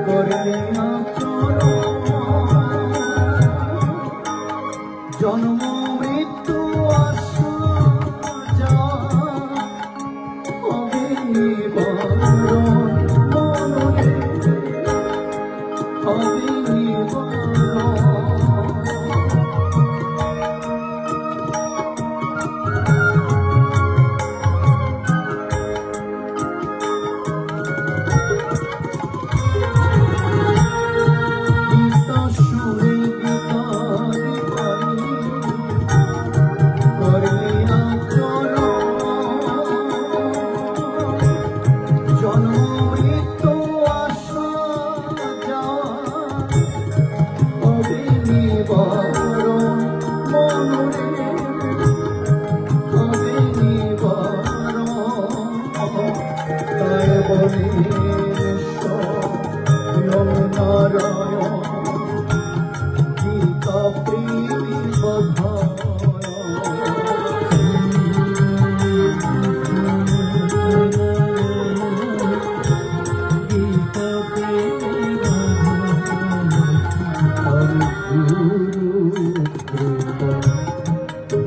করলে আচরণ জন্ম মৃত্যু আসা যাওয়া হবে নিবারণ মননে হবে নিবারণ গীতা শুনে গীতারি বাণী করলে আচরণ জন্ম মৃত্যু আসা যাওয়া হবে নিবারণ মননে হবে নিবারণ তাই বলে নারায়ণ গীতা প্রেমী বধায় গীতা হরি গুরু কৃপা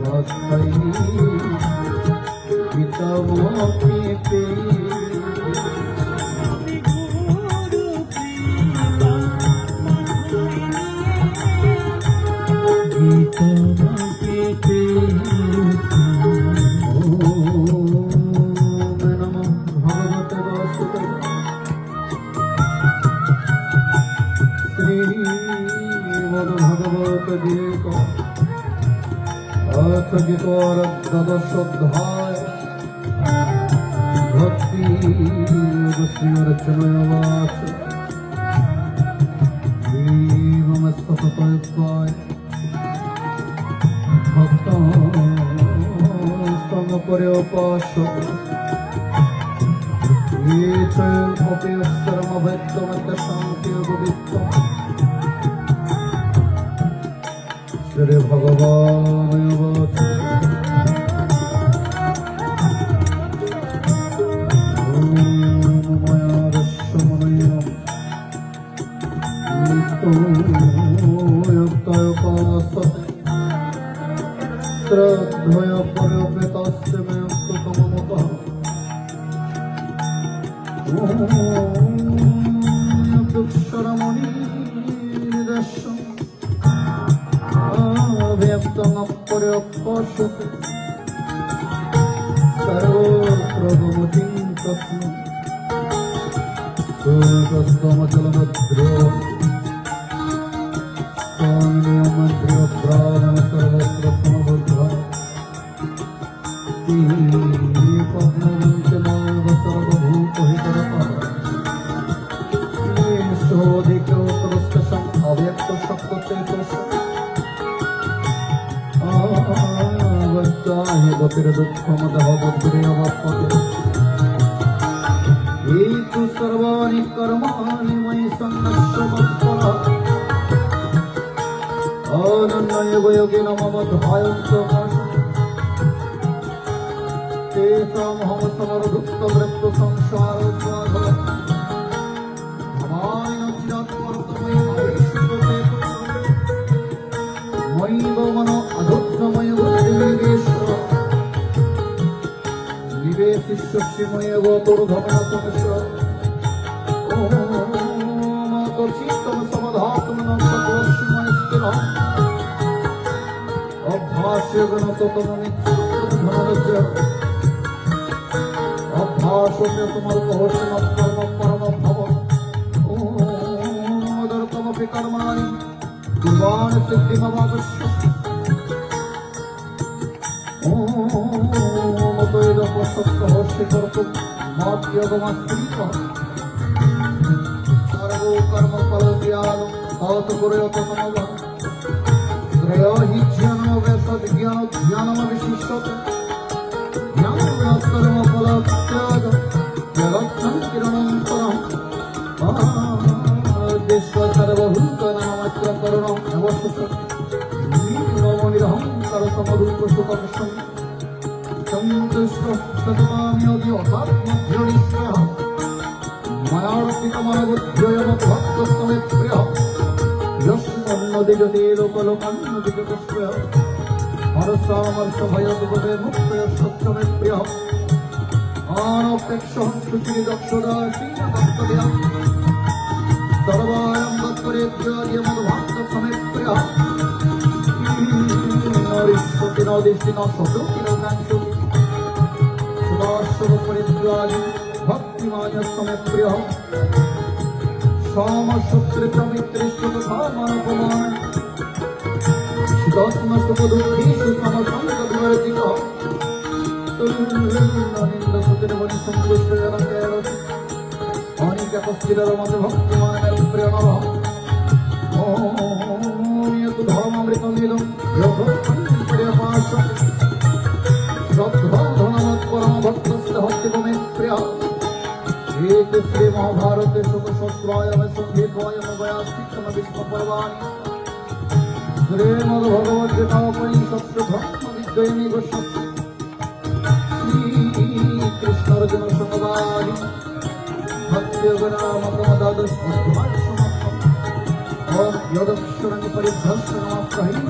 মাথায় গীতা মতে দ্বাদশোধ্যায় ভক্তি শ্রীরচনয়বাচ শ্রীমস্তপয় ভক্ত সঙ্গ করে উপাসক শান্তি শ্রী ভগবান শ্রদ্ধয় পরপেতস্য মমতঃ দুঃসরমণি নিদর্শন ব্যক্তং অপরপশ্যতে সর্বপ্রভমতিং তস্मै সুতস্তমচলভদ্র स्वामिनियमन्त्रियो प्राणं सर्वत्र समबुद्ध पद्मवन्तमाव सर्वभूतहितरतः ईशोऽधिकोत्तरस्तशम् अव्यक्तशक्तचेतसः आवद्दाहि गतिर्दुःखमदः बुद्धिरेवाप्यते ये तु सर्वाणि कर्माणि मयि सन्नस्य मत्परः अनन्येव योगिन मम ध्यायन्तो तेषामहं समरदुःखमृत्युसंसारसागरः मयैव मनो अधुत्तमय बुद्धिर्निवेशः निवेशिष्यसि मयैव दुर्गमनतमस्य ॐ चित्तं समधातुं न सकलस्मै स्थिरः अभ्यासोऽपि তোমার কৌশল কর্ম পরম ভব ওমদর্তমপি কর্মাণি কুর্বাণ সিদ্ধিমবাবস্য ওমতৈরপসক্তহস্যে কর্তুম মাদ্যগমাস্ত্রীত সর্বো কর্ম ফলজ্ঞান তত কুর্যাৎ তমঃ त्रयो हि ज्ञानो वैसद ज्ञानो ज्ञानमविशिष्यते ज्ञानकर्मफलत्याग जगत्सं किरणं परम् देश्व सर्वभूतानामत्र करुणम् अवश्यते नीरवनिरहङ्कारसमरूपसुखं सन्तुष्टः सततां योगी अथात्मध्यनिष्ठः मया प्राणपितमनबुद्धयम भक्तस्तमे प्रिय यस्मन्नदिजतेरोपलोकन्नदिजतस्वय हरसामर्षभयदुपदे मुक्तय सत्यमे प्रिय आनपेक्षहं शुचिदक्षदाशीनदत्तदया सर्वायं दत्तरेभ्यमद्भक्तस्तमे प्रिय नरिष्यति नदिष्टि न सदुति न कांक्षति सुदाशवपरित्यागि भक्तिमान्यस्तमे प्रिय समशत्रुप्रमित्रेषु तथा मानपमान शीतोष्णसुखदुःखेषु समसङ्गद्वर्जितः तुल्यनिन्दसुतिर्वनिसंतुष्टजनकेरसि अनिकपस्थिरमत भक्तिमानः प्रियनवः ॐ यतु धर्मामृतमिदं योगप्रियपाशं श्रद्धाधनमत्परमभक्तस्य भक्तिपमे प्रियः एक श्री महाभारत शुक शस्त्रायम संहितायम वयास्तिकम विष्णु पर्वाणि श्रीमद् भगवद गीता उपनिषत्सु ब्रह्म विद्येनि गोष्ठी श्री कृष्ण अर्जुन संवादि भक्ति योगनाम प्रमदादश अध्याय समाप्तम् और योगक्षरं परिभ्रष्टनाम प्रहितम्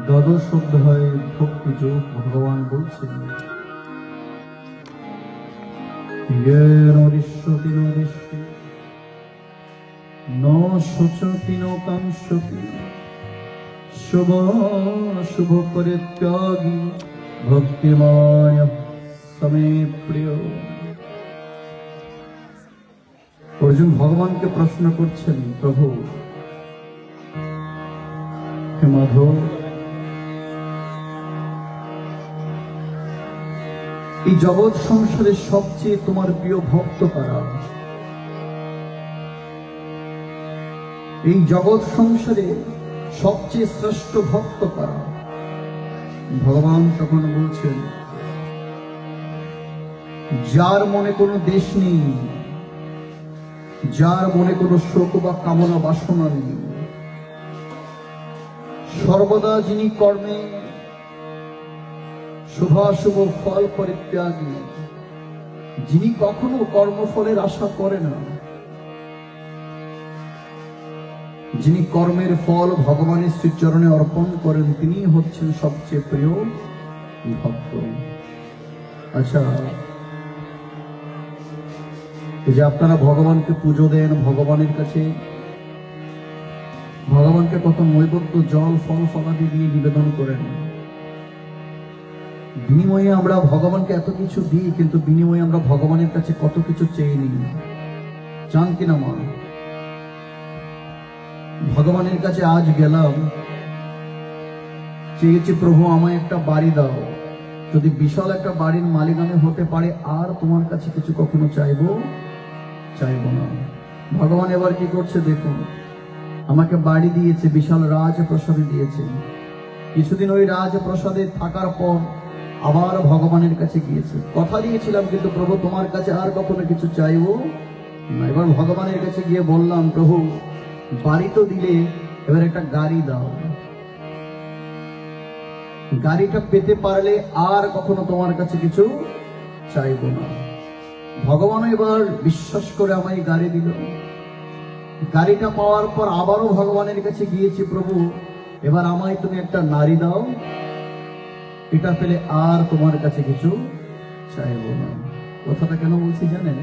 দ্বাদশ অধ্যায় ভক্তি যোগ ভগবান বলছেন নরিষ্যতি নরিষ্যতি ন শোচতি ন কাংক্ষতি শুভ শুভ পরিত্যাগী ভক্তিমায় সমে প্রিয়। অর্জুন ভগবানকে প্রশ্ন করছেন, প্রভু হে মাধব, এই জগৎ সংসারে সবচেয়ে তোমার প্রিয় ভক্ত কারা? এই জগৎ সংসারে সবচেয়ে শ্রেষ্ঠ ভক্ত কারা? ভগবান তখন বলছেন, যার মনে কোনো দেশ নেই, যার মনে কোনো শোক বা কামনা বাসনা নেই, সর্বদা যিনি কর্মে শুভাশুভ ফল পরিত্যাগী, যিনি কখনো কর্মফলের আশা করে না, যিনি কর্মের ফল ভগবানের শ্রীচরণে অর্পণ করেন, তিনি হচ্ছেন সবচেয়ে প্রিয় ভক্ত। আচ্ছা, এই যে আপনারা ভগবানকে পুজো দেন, ভগবানের কাছে ভগবানকে কত নৈবেদ্য জল ফল ফলাদি দিয়ে নিবেদন করেন, বিনিময়ে আমরা ভগবানকে এত কিছু দিই, কিন্তু বিনিময়ে আমরা ভগবানের কাছে কত কিছু চেয়ে নিই, চান কিনা মা? ভগবানের কাছে আজ গেলাম, চেয়েছি প্রভু আমায় একটা বাড়ি দাও, যদি বিশাল একটা বাড়ির মালিক আমি হতে পারে, আর তোমার কাছে কিছু কখনো চাইবো না। ভগবান এবার কি করছে দেখুন, আমাকে বাড়ি দিয়েছে, বিশাল রাজপ্রাসাদে দিয়েছে। কিছুদিন ওই রাজপ্রাসাদে থাকার পর আবার ভগবানের কাছে গিয়েছে। কথা দিয়েছিলাম কিন্তু প্রভু তোমার কাছে আর কখনো কিছু চাইবো না। এবার ভগবানের কাছে গিয়ে বললাম, প্রভু বাড়ি তো দিলে, এবার একটা গাড়ি দাও। গাড়িটা পেতে পারলে আর কখনো তোমার কাছে কিছু চাইবো না। ভগবান এবার বিশ্বাস করে আমায় গাড়ি দিল। গাড়িটা পাওয়ার পর আবারও ভগবানের কাছে গিয়েছি, প্রভু এবার আমায় তুমি একটা নারী দাও, এটা পেলে আর তোমার কাছে কিছু চাইবো না। কথাটা কেন বলছি জানেন?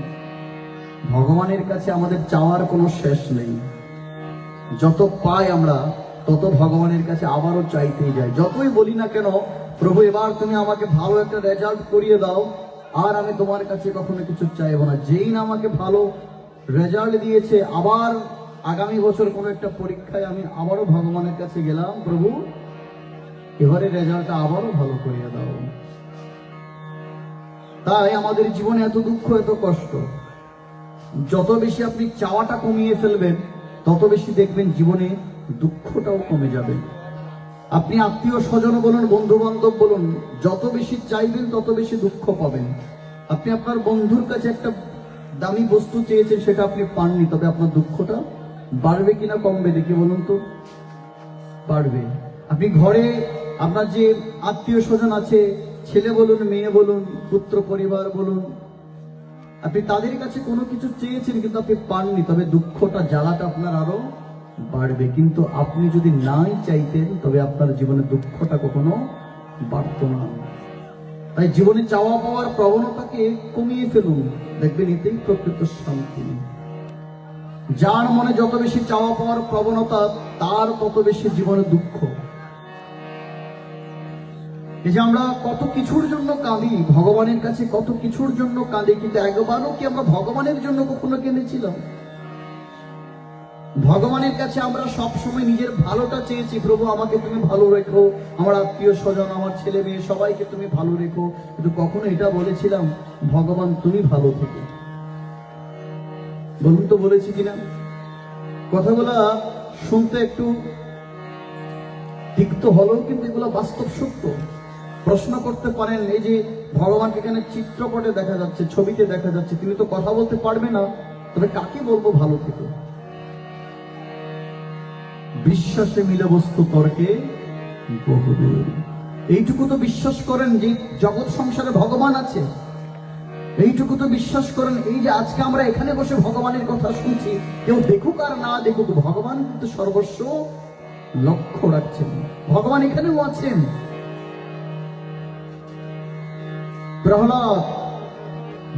ভগবানের কাছে আমাদের চাওয়ার কোনো শেষ নেই। যত পাই আমরা তত ভগবানের কাছে আবারও চাইতেই যাই। যতই বলি না কেন, প্রভু এবার তুমি আমাকে ভালো একটা রেজাল্ট করিয়ে দাও, আর আমি তোমার কাছে কখনো কিছু চাইবো না। যেই না আমাকে ভালো রেজাল্ট দিয়েছে, আবার আগামী বছর কোনো একটা পরীক্ষায় আমি আবারও ভগবানের কাছে গেলাম, প্রভু এবারে রেজাল্টটা আবারও ভালো করিয়ে দাও। তাই আমাদের জীবনে এত দুঃখ, এত কষ্ট। যত বেশি আপনি চাওয়াটা কমিয়ে ফেলবেন, তত বেশি দেখবেন জীবনে দুঃখটাও কমে যাবে। আপনি আত্মীয় স্বজন বলুন, বন্ধু বান্ধব বলুন, যত বেশি চাইবেন তত বেশি দুঃখ পাবেন। আপনি আপনার বন্ধুর কাছে একটা দামি বস্তু চেয়েছেন, সেটা আপনি পাননি, তবে আপনার দুঃখটা বাড়বে কিনা কমবে দেখি বলুন তো? বাড়বে। আপনি ঘরে আপনার যে আত্মীয় স্বজন আছে, ছেলে বলুন, মেয়ে বলুন, পুত্র পরিবার বলুন, আপনি তাদের কাছে কোনো কিছু চেয়েছেন কিন্তু আপনি পাননি, তবে দুঃখটা, জ্বালাটা আপনার আরো বাড়বে। কিন্তু আপনি যদি নাই চাইতেন, তবে আপনার জীবনে দুঃখটা কখনো বাড়তো না। তাই জীবনে চাওয়া পাওয়ার প্রবণতাকে কমিয়ে ফেলুন, দেখবেন এতেই প্রকৃত শান্তি। যার মনে যত বেশি চাওয়া পাওয়ার প্রবণতা, তার তত বেশি জীবনে দুঃখ। এই যে আমরা কত কিছুর জন্য কাঁদি, ভগবানের কাছে কত কিছুর জন্য কাঁদি, কিন্তু একবারও কি আমরা ভগবানের জন্য কখনো কেঁদেছিলাম? ভগবানের কাছে আমরা সব সময় নিজের ভালোটা চেয়েছি, প্রভু আমাকে তুমি ভালো রেখো, আমার আত্মীয় স্বজন, আমার ছেলে মেয়ে সবাইকে তুমি ভালো রেখো, কিন্তু কখনো এটা বলেছিলাম ভগবান তুমি ভালো থেকো? বলুন তো বলেছি কিনা? কথাগুলা শুনতে একটু তিক্ত হলেও কিন্তু এগুলো বাস্তব সত্য। প্রশ্ন করতে পারেন, এই যে ভগবানকে এখানে চিত্রপটে দেখা যাচ্ছে, ছবিতে দেখা যাচ্ছে, তুমি তো কথা বলতে পারবে না, তবে কাকে বলবো ভালো থেকে? বিশ্বাসে মিলে বস্তু তর্কে বহুদূর। এইটুকু তো বিশ্বাস করেন যে জগৎ সংসারে ভগবান আছে। এইটুকু তো বিশ্বাস করেন, এই যে আজকে আমরা এখানে বসে ভগবানের কথা শুনছি, কেউ দেখুক আর না দেখুক, ভগবান কিন্তু সর্বস্ব লক্ষ্য রাখছেন। ভগবান এখানেও আছেন। প্রহ্লাদ,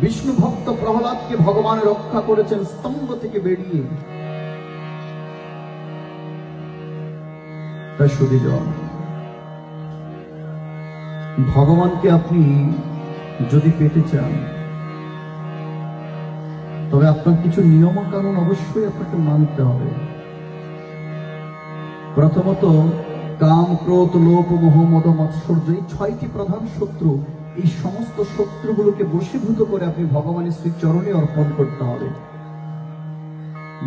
বিষ্ণু ভক্ত প্রহ্লাদকে ভগবান রক্ষা করেছেন স্তম্ভ থেকে বেরিয়ে। ভগবানকে আপনি যদি পেতে চান, তবে আপনার কিছু নিয়ম কানুন অবশ্যই আপনাকে মানতে হবে। প্রথমত, কাম, ক্রোধ, লোভ, মোহ, মদ, মাৎসর্য, এই 6টি প্রধান শত্রু। এই সমস্ত শত্রুগুলোকে বশীভূত করে আপনি ভগবানের শ্রী চরণে অর্পণ করতে হবে।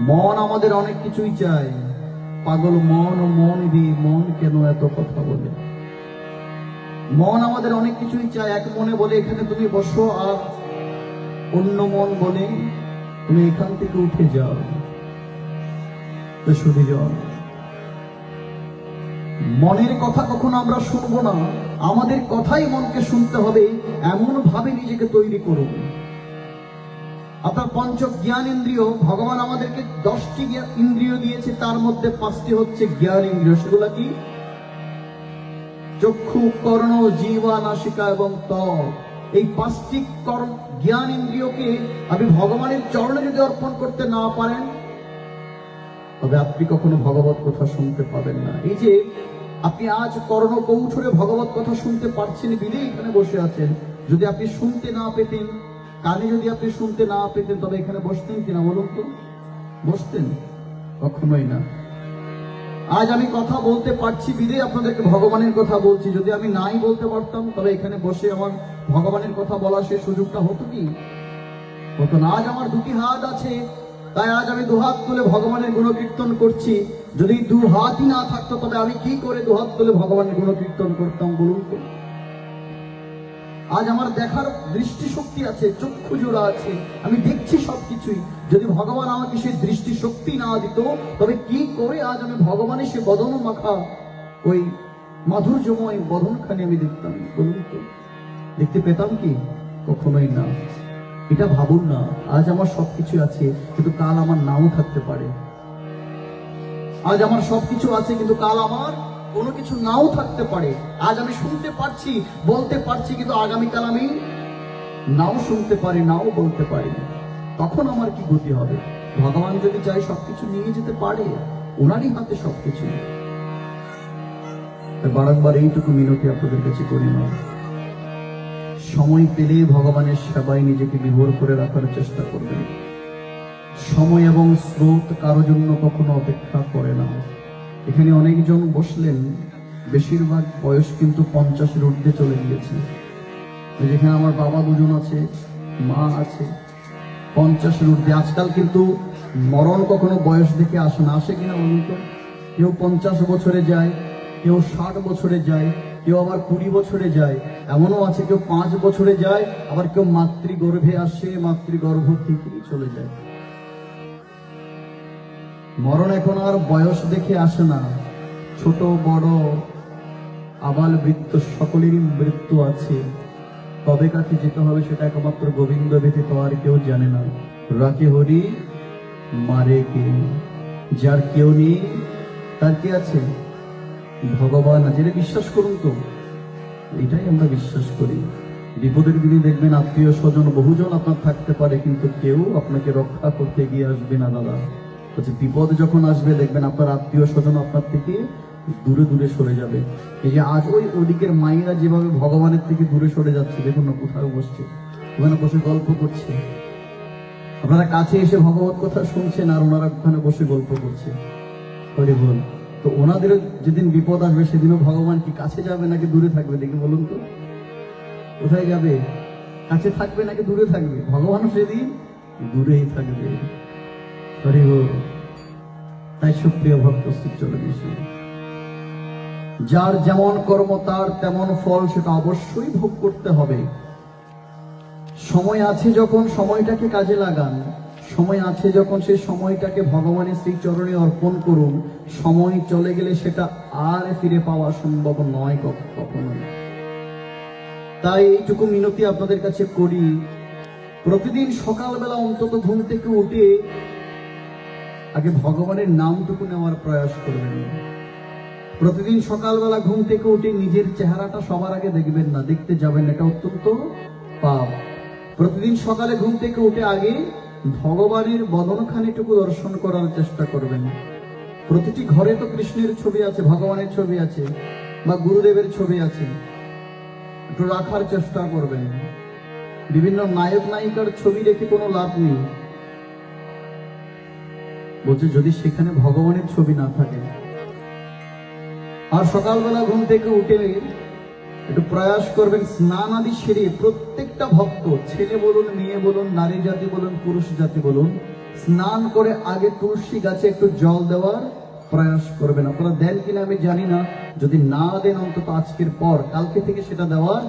মন আমাদের অনেক কিছুই চায়। পাগল মন ও মন দিয়ে মন কেন এত কথা বলে? মন আমাদের অনেক কিছুই চায়। এক মনে বলে এখানে তুমি বসো, আর অন্য মন বলে তুমি এখান থেকে উঠে যাও। শুধু যাও, মনের কথা কখনো আমরা শুনবো না, আমাদের কথাই মনকে শুনতে হবে। এমন ভাবে নিজেকে তৈরি করুন। আপনার পঞ্চ জ্ঞান ইন্দ্রিয়, ভগবান আমাদেরকে 10টি ইন্দ্রিয় দিয়েছে, তার মধ্যে 5টি হচ্ছে জ্ঞান ইন্দ্রিয়। সেগুলা কি? চক্ষু, কর্ণ, জিহ্বা, নাসিকা এবং ত্বক। এই 5টি জ্ঞান ইন্দ্রিয়কে আপনি ভগবানের চরণে যদি অর্পণ করতে না পারেন, তবে আপনি কখনো ভগবত কথা শুনতে পাবেন না। এই যে আপনি আজ কর্ণ কৌঠরে ভগবত কথা শুনতে পারছেন, বিধেই এখানে বসে আছেন। যদি আপনি শুনতে না পেতেন, কানে যদি আপনি শুনতে না পেতেন, তবে এখানে বসতেন কিনা বলুন তো? বসতেন? কখনোই না। আজ আমি কথা বলতে পারছি বিধেই আপনাদেরকে ভগবানের কথা বলছি। যদি আমি নাই বলতে পারতাম, তবে এখানে বসে আমার ভগবানের কথা বলা সে সুযোগটা হতো কি? হতো না। আজ আমার 2টি হাত আছে, তাই আজ আমি 2 হাত তুলে ভগবানের গুণকীর্তন করছি। যদি দু হাতই না থাকতো তবে আমি কি করে দু হাত তুলে ভগবানের গুণকীর্তন করতাম বলুন তো? আজ আমার দেখার দৃষ্টিশক্তি আছে, চক্ষু জোড়া আছে, আমি দেখছি সবকিছুই। যদি ভগবান আমাকে সেই দৃষ্টিশক্তি না দিত তবে কি করে আজ আমি ভগবানের সে বদন মাখা ওই মাধুর্যময় বদনখানি আমি দেখতাম বলুন তো? দেখতে পেতাম কি? কখনোই না। এটা ভাবুন না, আজ আমার সবকিছু আছে কিন্তু কাল আমার নাও থাকতে পারে। আজ আমার সবকিছু আছে কিন্তু কাল আমার কোনো কিছু নাও থাকতে পারে। আজ আমি শুনতে পারছি, বলতে পারছি, কিন্তু আগামীকাল আমি নাও শুনতে পারি, নাও বলতে পারি। তখন আমার কি গতি হবে? ভগবান যদি চাই সবকিছু নিয়ে যেতে পারে, ওনারই হাতে সবকিছু। বারংবার এইটুকু মিনতি আপনাদের কাছে করি না, সময় পেলে ভগবানের সেবায় নিজেকে বিভোর করে রাখার চেষ্টা করবেন। সময় এবং স্রোত কারো জন্য কখনো অপেক্ষা করে না। এখানে অনেকজন বসলেন, বেশিরভাগ বয়স কিন্তু 50-এর ঊর্ধ্বে চলে গিয়েছে। যেখানে আমার বাবা দুজন আছে, মা আছে, 50-এর ঊর্ধ্বে। আজকাল কিন্তু মরণ কখনো বয়স দেখে আসে না, আসে কিনা বলুন তো? কেউ 50 বছরে যায়, কেউ 60 বছরে যায়, কেউ আবার 20 বছরে যায়, এমনও আছে কেউ 5 বছরে যায়, আবার কেউ মাতৃগর্ভে আসে, মাতৃগর্ভ থেকেই চলে যায়। মরণ এখন আর বয়স দেখে আসে না, ছোট বড় আবাল বৃদ্ধ সকলেরই মৃত্যু আছে। কবে কাকে যেতে হবে সেটা একমাত্র গোবিন্দ ব্যতীত আর কেউ জানে না। রাখে হরি মারে কে, যার কেউ নেই তার কি আছে? ভগবান আছে। এটা বিশ্বাস করুন তো, এটাই আমরা বিশ্বাস করি। বিপদের দিনে দেখবেন আত্মীয় স্বজন বহুজন আপনার থাকতে পারে, কিন্তু কেউ আপনাকে রক্ষা করতে এগিয়ে আসবে না দাদা। বলছে বিপদ যখন আসবে দেখবেন আপনার আত্মীয় স্বজন আপনার থেকে দূরে দূরে সরে যাবে। এই যে আজ ওদিকের মায়েরা যেভাবে ভগবানের থেকে দূরে সরে যাচ্ছে, দেখুন না কোথাও বসছে, ওখানে বসে গল্প করছে। আপনারা কাছে এসে ভগবত কথা শুনছেন আর ওনারা ওখানে বসে গল্প করছে। হরি বল। তো ওনাদেরও যেদিন বিপদ আসবে সেদিনও ভগবান কি কাছে যাবে নাকি দূরে থাকবে? দেখে বলুন তো, কোথায় যাবে? কাছে থাকবে নাকি দূরে থাকবে? ভগবানও সেদিন দূরেই থাকবে। হরি বল। তাই সুপ্রিয় ভক্ত শ্রী চলে গেছে, যার যেমন কর্ম তার তেমন ফল, সেটা অবশ্যই ভোগ করতে হবে। সময় আছে যখন সময়টাকে কাজে লাগান, সময় আছে যখন সেই সময়টাকে ভগবানের শ্রী চরণে অর্পণ করুন। সময় চলে গেলে সেটা আর ফিরে পাওয়া সম্ভব নয় কখনোই। তাই এইটুকু মিনতি আপনাদের কাছে করি, প্রতিদিন সকালবেলা অন্তত ঘুম থেকে উঠে আগে ভগবানের নামটুকু নেওয়ার প্রয়াস করবেন। প্রতিদিন সকালবেলা ঘুম থেকে উঠে নিজের চেহারাটা সবার আগে দেখবেন না, দেখতে যাবেন, এটা অত্যন্ত পাপ। প্রতিদিন সকালে ঘুম থেকে উঠে আগে ভগবানের বদনখানিটুকু দর্শন করার চেষ্টা করবেন। প্রতিটি ঘরে তো কৃষ্ণের ছবি আছে, ভগবানের ছবি আছে, বা গুরুদেবের ছবি আছে, একটু রাখার চেষ্টা করবেন। বিভিন্ন নায়ক নায়িকার ছবি রেখে কোনো লাভ নেই। বলছে যদি সেখানে ভগবানের ছবি না থাকে। আর সকালবেলা ঘুম থেকে উঠে একটু প্রয়াস করবেন, স্নান আদি সেরে প্রত্যেকটা ভক্ত, ছেলে বলুন, মেয়ে বলুন, নারী জাতি বলুন, পুরুষ জাতি বলুন, স্নান করে আগে তুলসী গাছে একটু জল দেওয়ার প্রয়াস করবেন। আপনারা দেন কিনা আমি জানি না, যদি না দেন অন্তত আজকের পর কালকে থেকে সেটা দেওয়ার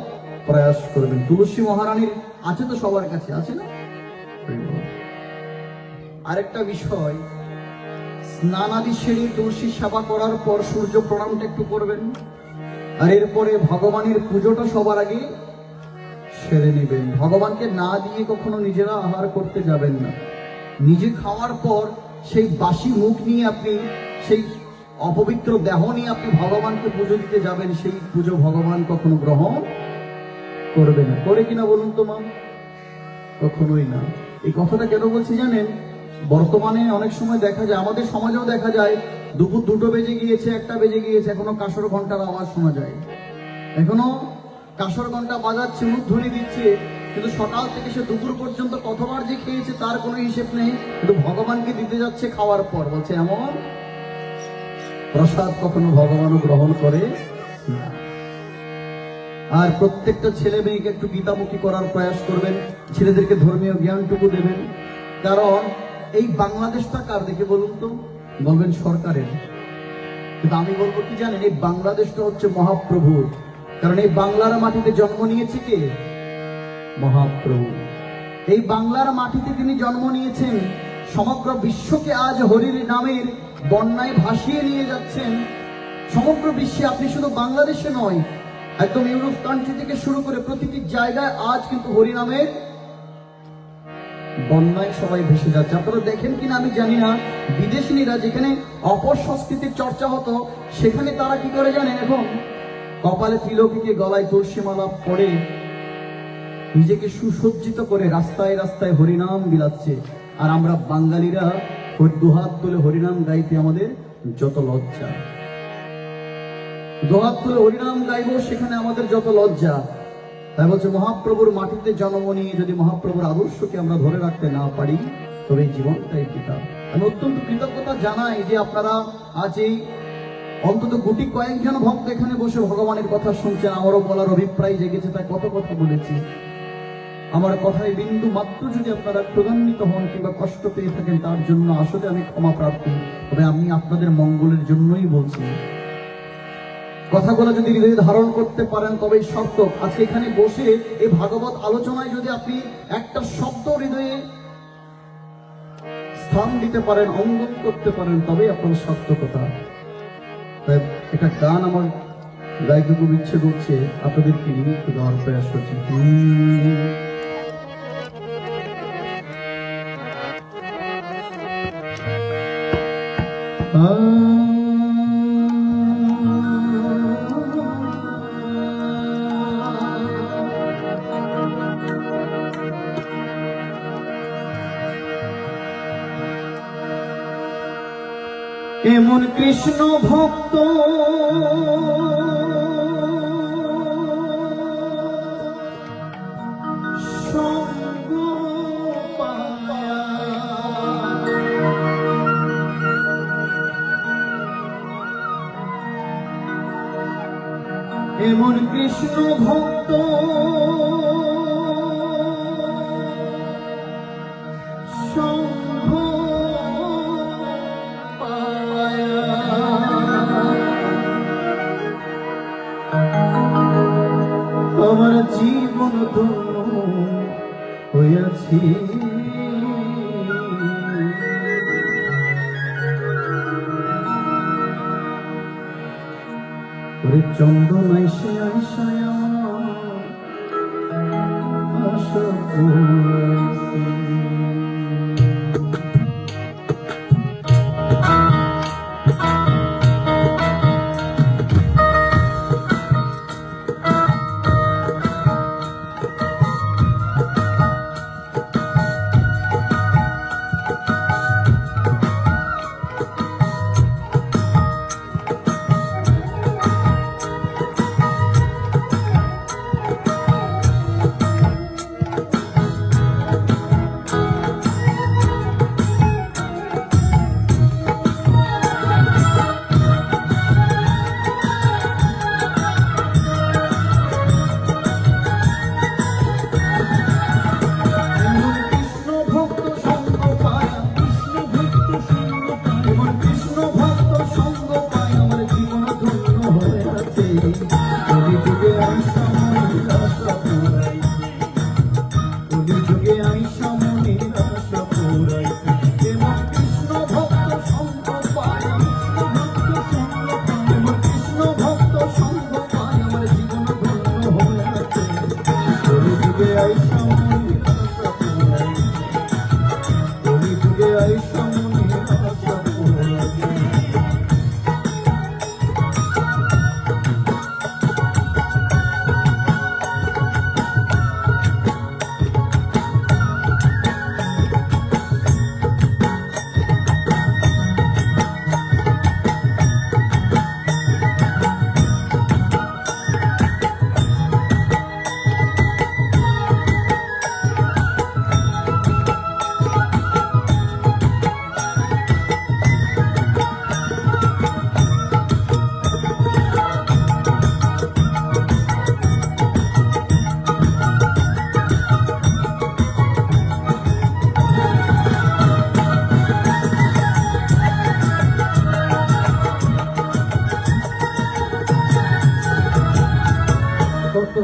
প্রয়াস করবেন। তুলসী মহারানীর আছে তো সবার কাছে, আছে না? আরেকটা বিষয়, স্নান আদি সেরে তুলসী সেবা করার পর সূর্য প্রণামটা একটু করবেন, আর এরপরে ভগবানের পুজোটা সবার আগে সেরে নেবেন। ভগবানকে না দিয়ে কখনো নিজেরা আহার করতে যাবেন না। নিজে খাওয়ার পর সেই বাসি মুখ নিয়ে আপনি, সেই অপবিত্র দেহ নিয়ে আপনি ভগবানকে পুজো দিতে যাবেন, সেই পুজো ভগবান কখনো গ্রহণ করবে না। করে কিনা বলুন তো মা? কখনোই না। এই কথাটা কেন বলছি জানেন? বর্তমানে অনেক সময় দেখা যায়, আমাদের সমাজেও দেখা যায়, দুপুর 2টো বেজে গিয়েছে, 1টা বেজে গিয়েছে, এখনো কাঁসর ঘন্টার আওয়াজ শোনা যায়, এখনো কাঁসর ঘন্টা বাজাচ্ছে, উলুধ্বনি দিচ্ছে, কিন্তু সকাল থেকে সে দুপুর পর্যন্ত কতবার যে খেয়েছে তার কোনো হিসেব নেই, কিন্তু ভগবানকে দিতে যাচ্ছে খাওয়ার পর। বলছে এমন প্রসাদ কখনো ভগবানও গ্রহণ করে না। আর প্রত্যেকটা ছেলে মেয়েকে একটু গীতামুখী করার প্রয়াস করবেন, ছেলেদেরকে ধর্মীয় জ্ঞানটুকু দেবেন। কারণ এই বাংলাদেশটা কার দেখে বলুন তো? বলবেন সরকারের। কিন্তু আমি বলবো কি জানেন, এই বাংলাদেশটা হচ্ছে মহাপ্রভুর। কারণ এই বাংলার মাটিতে জন্ম নিয়েছে কে? মহাপ্রভু। এই বাংলার মাটিতে তিনি জন্ম নিয়েছেন, সমগ্র বিশ্বকে আজ হরির নামের বন্যায় ভাসিয়ে নিয়ে যাচ্ছেন। সমগ্র বিশ্বে, আপনি শুধু বাংলাদেশে নয়, একদম ইউরোপ কান্ট্রি থেকে শুরু করে প্রতিটি জায়গায় আজ কিন্তু হরিনামের বন্যায় সবাই ভেসে যাচ্ছে। আপনারা দেখেন কিনা আমি জানি না, বিদেশিনীরা যেখানে অপসংস্কৃতির চর্চা হতো, সেখানে তারা কি করে জানেন, এখন কপালে তিলকিকে, গলায় তুলসীমালা পরে নিজেকে সুসজ্জিত করে রাস্তায় রাস্তায় হরিনাম বিলাচ্ছে। আর আমরা বাঙালিরা দুহাত তুলে হরিনাম গাইতে আমাদের যত লজ্জা, দুহাত তুলে হরিনাম গাইবো সেখানে আমাদের যত লজ্জা। তাই বলছে মহাপ্রভুর মাটিতে জন্ম নিয়ে যদি মহাপ্রভুর আদর্শকে আমরা ধরে রাখতে না পারি, তবে এই জীবনটাই বৃথা। আমি অত্যন্ত কৃতজ্ঞতা জানাই যে আপনারা আজ এই অন্তত গুটি কয়েকজন ভক্ত এখানে বসে ভগবানের কথা শুনছেন। আমারও বলার অভিপ্রায় জেগেছে, তাই কত কথা বলেছি। আমার কথায় বিন্দু মাত্র যদি আপনারা ক্রোধান্বিত হন কিংবা কষ্ট পেয়ে থাকেন, তার জন্য আসলে আমি ক্ষমা প্রার্থী। তবে আমি আপনাদের মঙ্গলের জন্যই বলছি। কথাগুলো যদি হৃদয়ে ধারণ করতে পারেন তবেই সার্থক। আজকে এখানে বসে এই ভাগবত আলোচনায় যদি আপনি একটা শব্দ হৃদয়ে স্থান দিতে পারেন, অঙ্গন করতে পারেন, তবেই আপনার সার্থকতা। তাই একটা গান আমার গাইতে খুব ইচ্ছে করছে, আপনাদেরকে নিয়ে একটু গাওয়ার প্রয়াস করছি। এমন কৃষ্ণ ভক্ত সঙ্গ পায়া, এমন কৃষ্ণ ভক্ত সঙ্গ আমার জীবন ধন্য হইয়াছি। ওরে চন্দন আইসে আইসায় আমার আশা পড়েছে।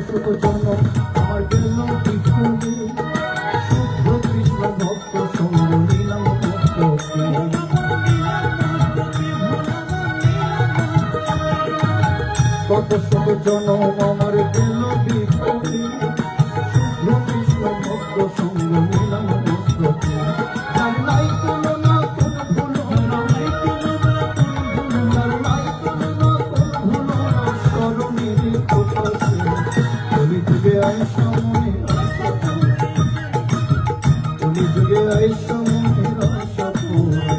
শত জন্ম আমার গেল বিফলে, শুদ্ধ কৃষ্ণ ভক্ত সঙ্গ নিলাম মস্তকে। কত শত জন্ম আমার গেল বিফলে, শুদ্ধ কৃষ্ণ ভক্ত সঙ্গ নিলাম মস্তকে। যার নাই তুলনা কোন ভুলো না, যার নাই তুলনা কোন ভুলো না, স্মরণের প্রকাশে কলি যুগে আয় সামনে, কলি যুগে আয় সামনে আশা পূরণে।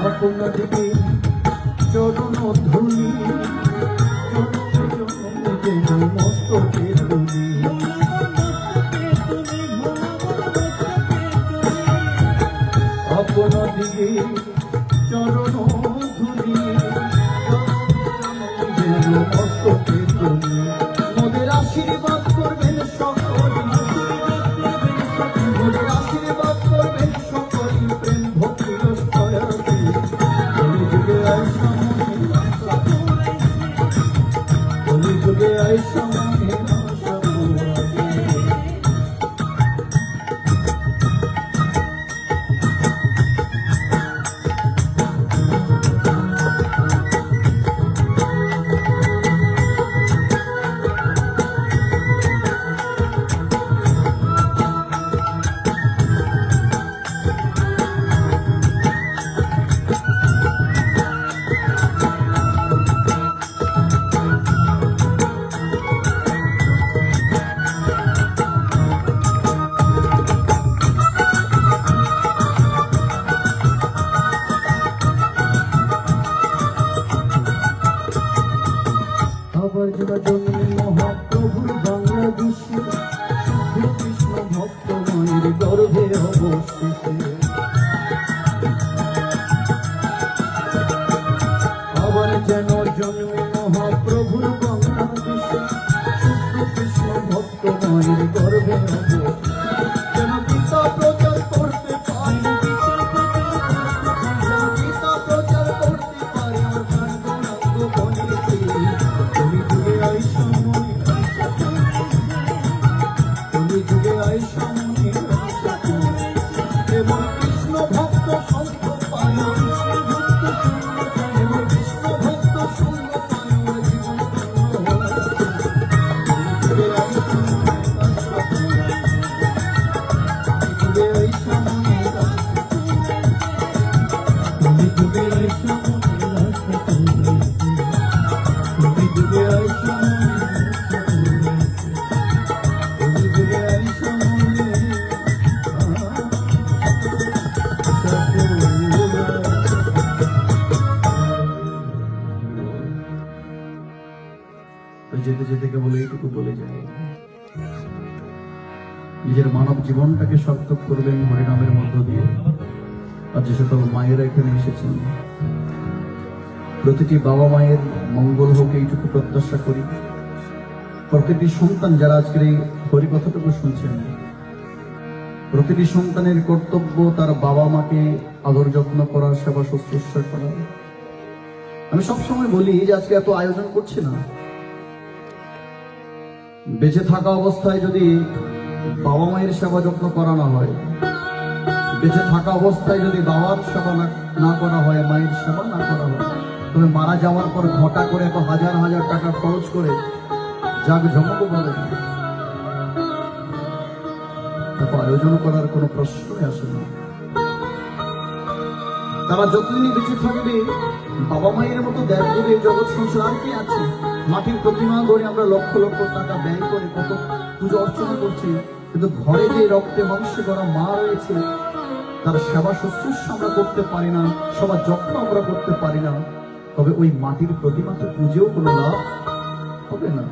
আপনাদিকে চরণ ধুলি, মস্তকে ধুলি। আপনাদিকে চরণ ধুলি, মস্তকে ধুলি। মোদের আশীর্বাদ করবেন সকলে, মোদের আশীর্বাদ করবেন সকলে, প্রেম ভক্তি রসদয়াতে কলি যুগে আয় সামনে, কলি যুগে আয় সামনে আশা পূরণে। আবার যারা জন্মে মহাপ্রভুর বাংলাদেশে, শুদ্ধ কৃষ্ণ ভক্ত মায়ের গর্ভে অবশেষে। আবার যেন জন্মে মহাপ্রভুর বাংলাদেশে, শুদ্ধ কৃষ্ণ ভক্ত মায়ের গর্ভে অবশেষে। যেন গীতা প্রচার করতে পারি, যেন গীতা প্রচার করতে পারি, আমার প্রাণ গৌরাঙ্গ বনেতে কলি যুগে আয় সামনে, কলি যুগে আয় সামনে আশা পূরণে। এমন কৃষ্ণ ভক্ত সঙ্গ পাই, এমন কৃষ্ণ ভক্ত সঙ্গ পাই, আমার জীবন ধন্য হয়েছে। কলি যুগে আয় সামনে আশা পূরণে, কলি যুগে আয় সামনে আশা পূরণে, কলি যুগে আয় সামনে আশা পূরণে, কলি যুগে আয় সামনে আশা পূরণে, কলি যুগে আয় সামনে আশা পূরণে। যেতে যেতে কেবল এইটুকু বলে যায়, নিজের মানব জীবনটাকে সার্থক করবেন হরিনামের মধ্য দিয়ে। আর যে সকল মায়েরা এখানে এসেছেন, প্রতিটি বাবা মায়ের মঙ্গল হোক এইটুকু প্রত্যাশা করি। প্রতিটি সন্তান যারা আজকের এই হরিকথাটুকু শুনছেন, প্রতিটি সন্তানের কর্তব্য তার বাবা মাকে আদর যত্ন করা, সেবা শুশ্রূষা করা। আমি সবসময় বলি যে আজকে এত আয়োজন করছি না, বেঁচে থাকা অবস্থায় যদি বাবা মায়ের সেবা যত্ন করা না হয়, বেঁচে থাকা অবস্থায় যদি বাবার সেবা না করা হয়, মায়ের সেবা না করা হয়, তবে মারা যাওয়ার পর ঘটা করে এত হাজার হাজার টাকা খরচ করে যাক জমক বলে এত আয়োজন করার কোনো প্রশ্নই আসে না। তারা যতদিনই বেঁচে থাকবে বাবা মায়ের মতো দেখ দেবে জগৎ সংসার কি আছে। মাটির প্রতিমা গড়ে আমরা লক্ষ লক্ষ টাকা ব্যয় করে কত পুজো অর্চনা করছি, কিন্তু ঘরে যে রক্তে মাংসে করা মা রয়েছে তার সেবা শুশ্রূষা আমরা করতে পারি না, সবার যত্ন আমরা করতে পারি না। তবে ওই মাটির প্রতিমাকে পুজেও কোনো লাভ হবে না।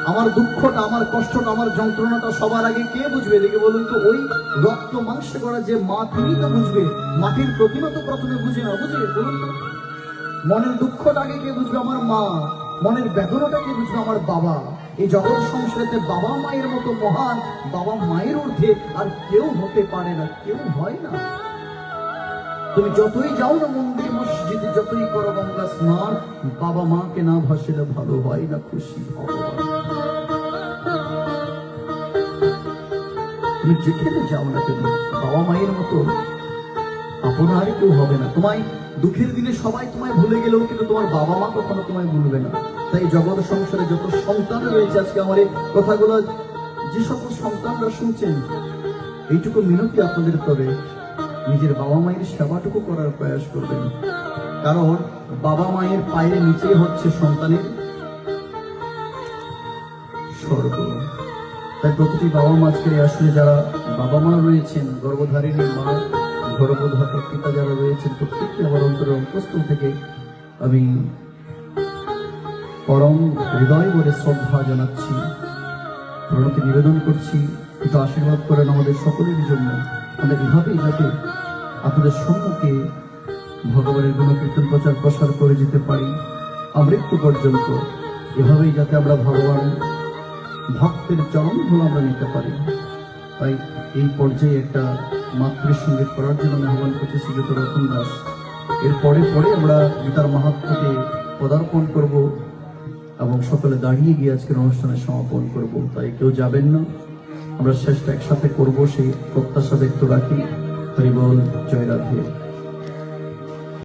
আমার দুঃখটা, আমার কষ্টটা, আমার যন্ত্রণাটা সবার আগে কে বুঝবে? দেখে বলুন তো, ওই রক্ত মাংসে করা যে মা, তিনি তো বুঝবে। মাটির প্রতিমা তো প্রথমে বুঝে না, বুঝে? বলুন তো, মনের দুঃখটা আগে কে বুঝবে? আমার মা। মনের বেদনাটা কে বুঝবে? আমার বাবা। এই জগৎ সংসারেতে বাবা মায়ের মতো মহান, বাবা মায়ের ঊর্ধ্বে আর কেউ হতে পারে না, কেউ হয় না। তুমি যতই যাও না মন্দির মসজিদে, যতই করো গঙ্গা স্নান, বাবা মাকে না ভাসিলে ভালো হয় না, খুশি ভগবান। তুমি যেখানে যাও না কেন, বাবা মায়ের মতো আপনার কেউ হবে না। তোমায় দুঃখের দিনে সবাই তোমায় ভুলে গেলেও কিন্তু তোমার বাবা মা কখনো তোমায় ভুলবে না। তাই জগৎ সংসারে যত সন্তান রয়েছে, আজকে আমার এই কথাগুলো যে সকল সন্তানরা শুনছেন, এইটুকু মিনতি আপনাদের, তবে নিজের বাবা মায়ের সেবাটুকু করার প্রয়াস করবেন। কারণ বাবা মায়ের পায়ের নিচে হচ্ছে সন্তানের স্বর্গ। তাই প্রতিটি বাবা মা আজকে আসলে যারা বাবা মা রয়েছেন, গর্ভধারিণী মা, গর্ভধারক পিতা যারা রয়েছেন, প্রত্যেককে আমার অন্তরের অন্তঃস্থল থেকে আমি পরম হৃদয় ভরে শ্রদ্ধা জানাচ্ছি, প্রণতি নিবেদন করছি। কিন্তু আশীর্বাদ করেন আমাদের সকলের জন্য। আমরা এভাবেই যাতে আপনাদের সম্মুখে ভগবানের গুণকীর্তন প্রচার প্রসার করে যেতে পারি আমৃত্যু পর্যন্ত। এভাবেই যাতে আমরা ভগবান ভক্তের চরণ ধুলো আমরা নিতে পারি। তাই এই পর্যায়ে একটা মাতৃসঙ্গীত করার জন্য আমি আহ্বান করছি শ্রীযুক্ত রতন দাস। এরপরে আমরা গীতার মাহাত্ম্যকে পদার্পণ করব এবং সকলে দাঁড়িয়ে গিয়ে আজকের অনুষ্ঠানে সমাপন করব। তাই কেউ যাবেন না, আমরা শেষটা একসাথে করব সেই প্রত্যাশা ব্যক্ত রাখি। হরি বল, জয় রাধে।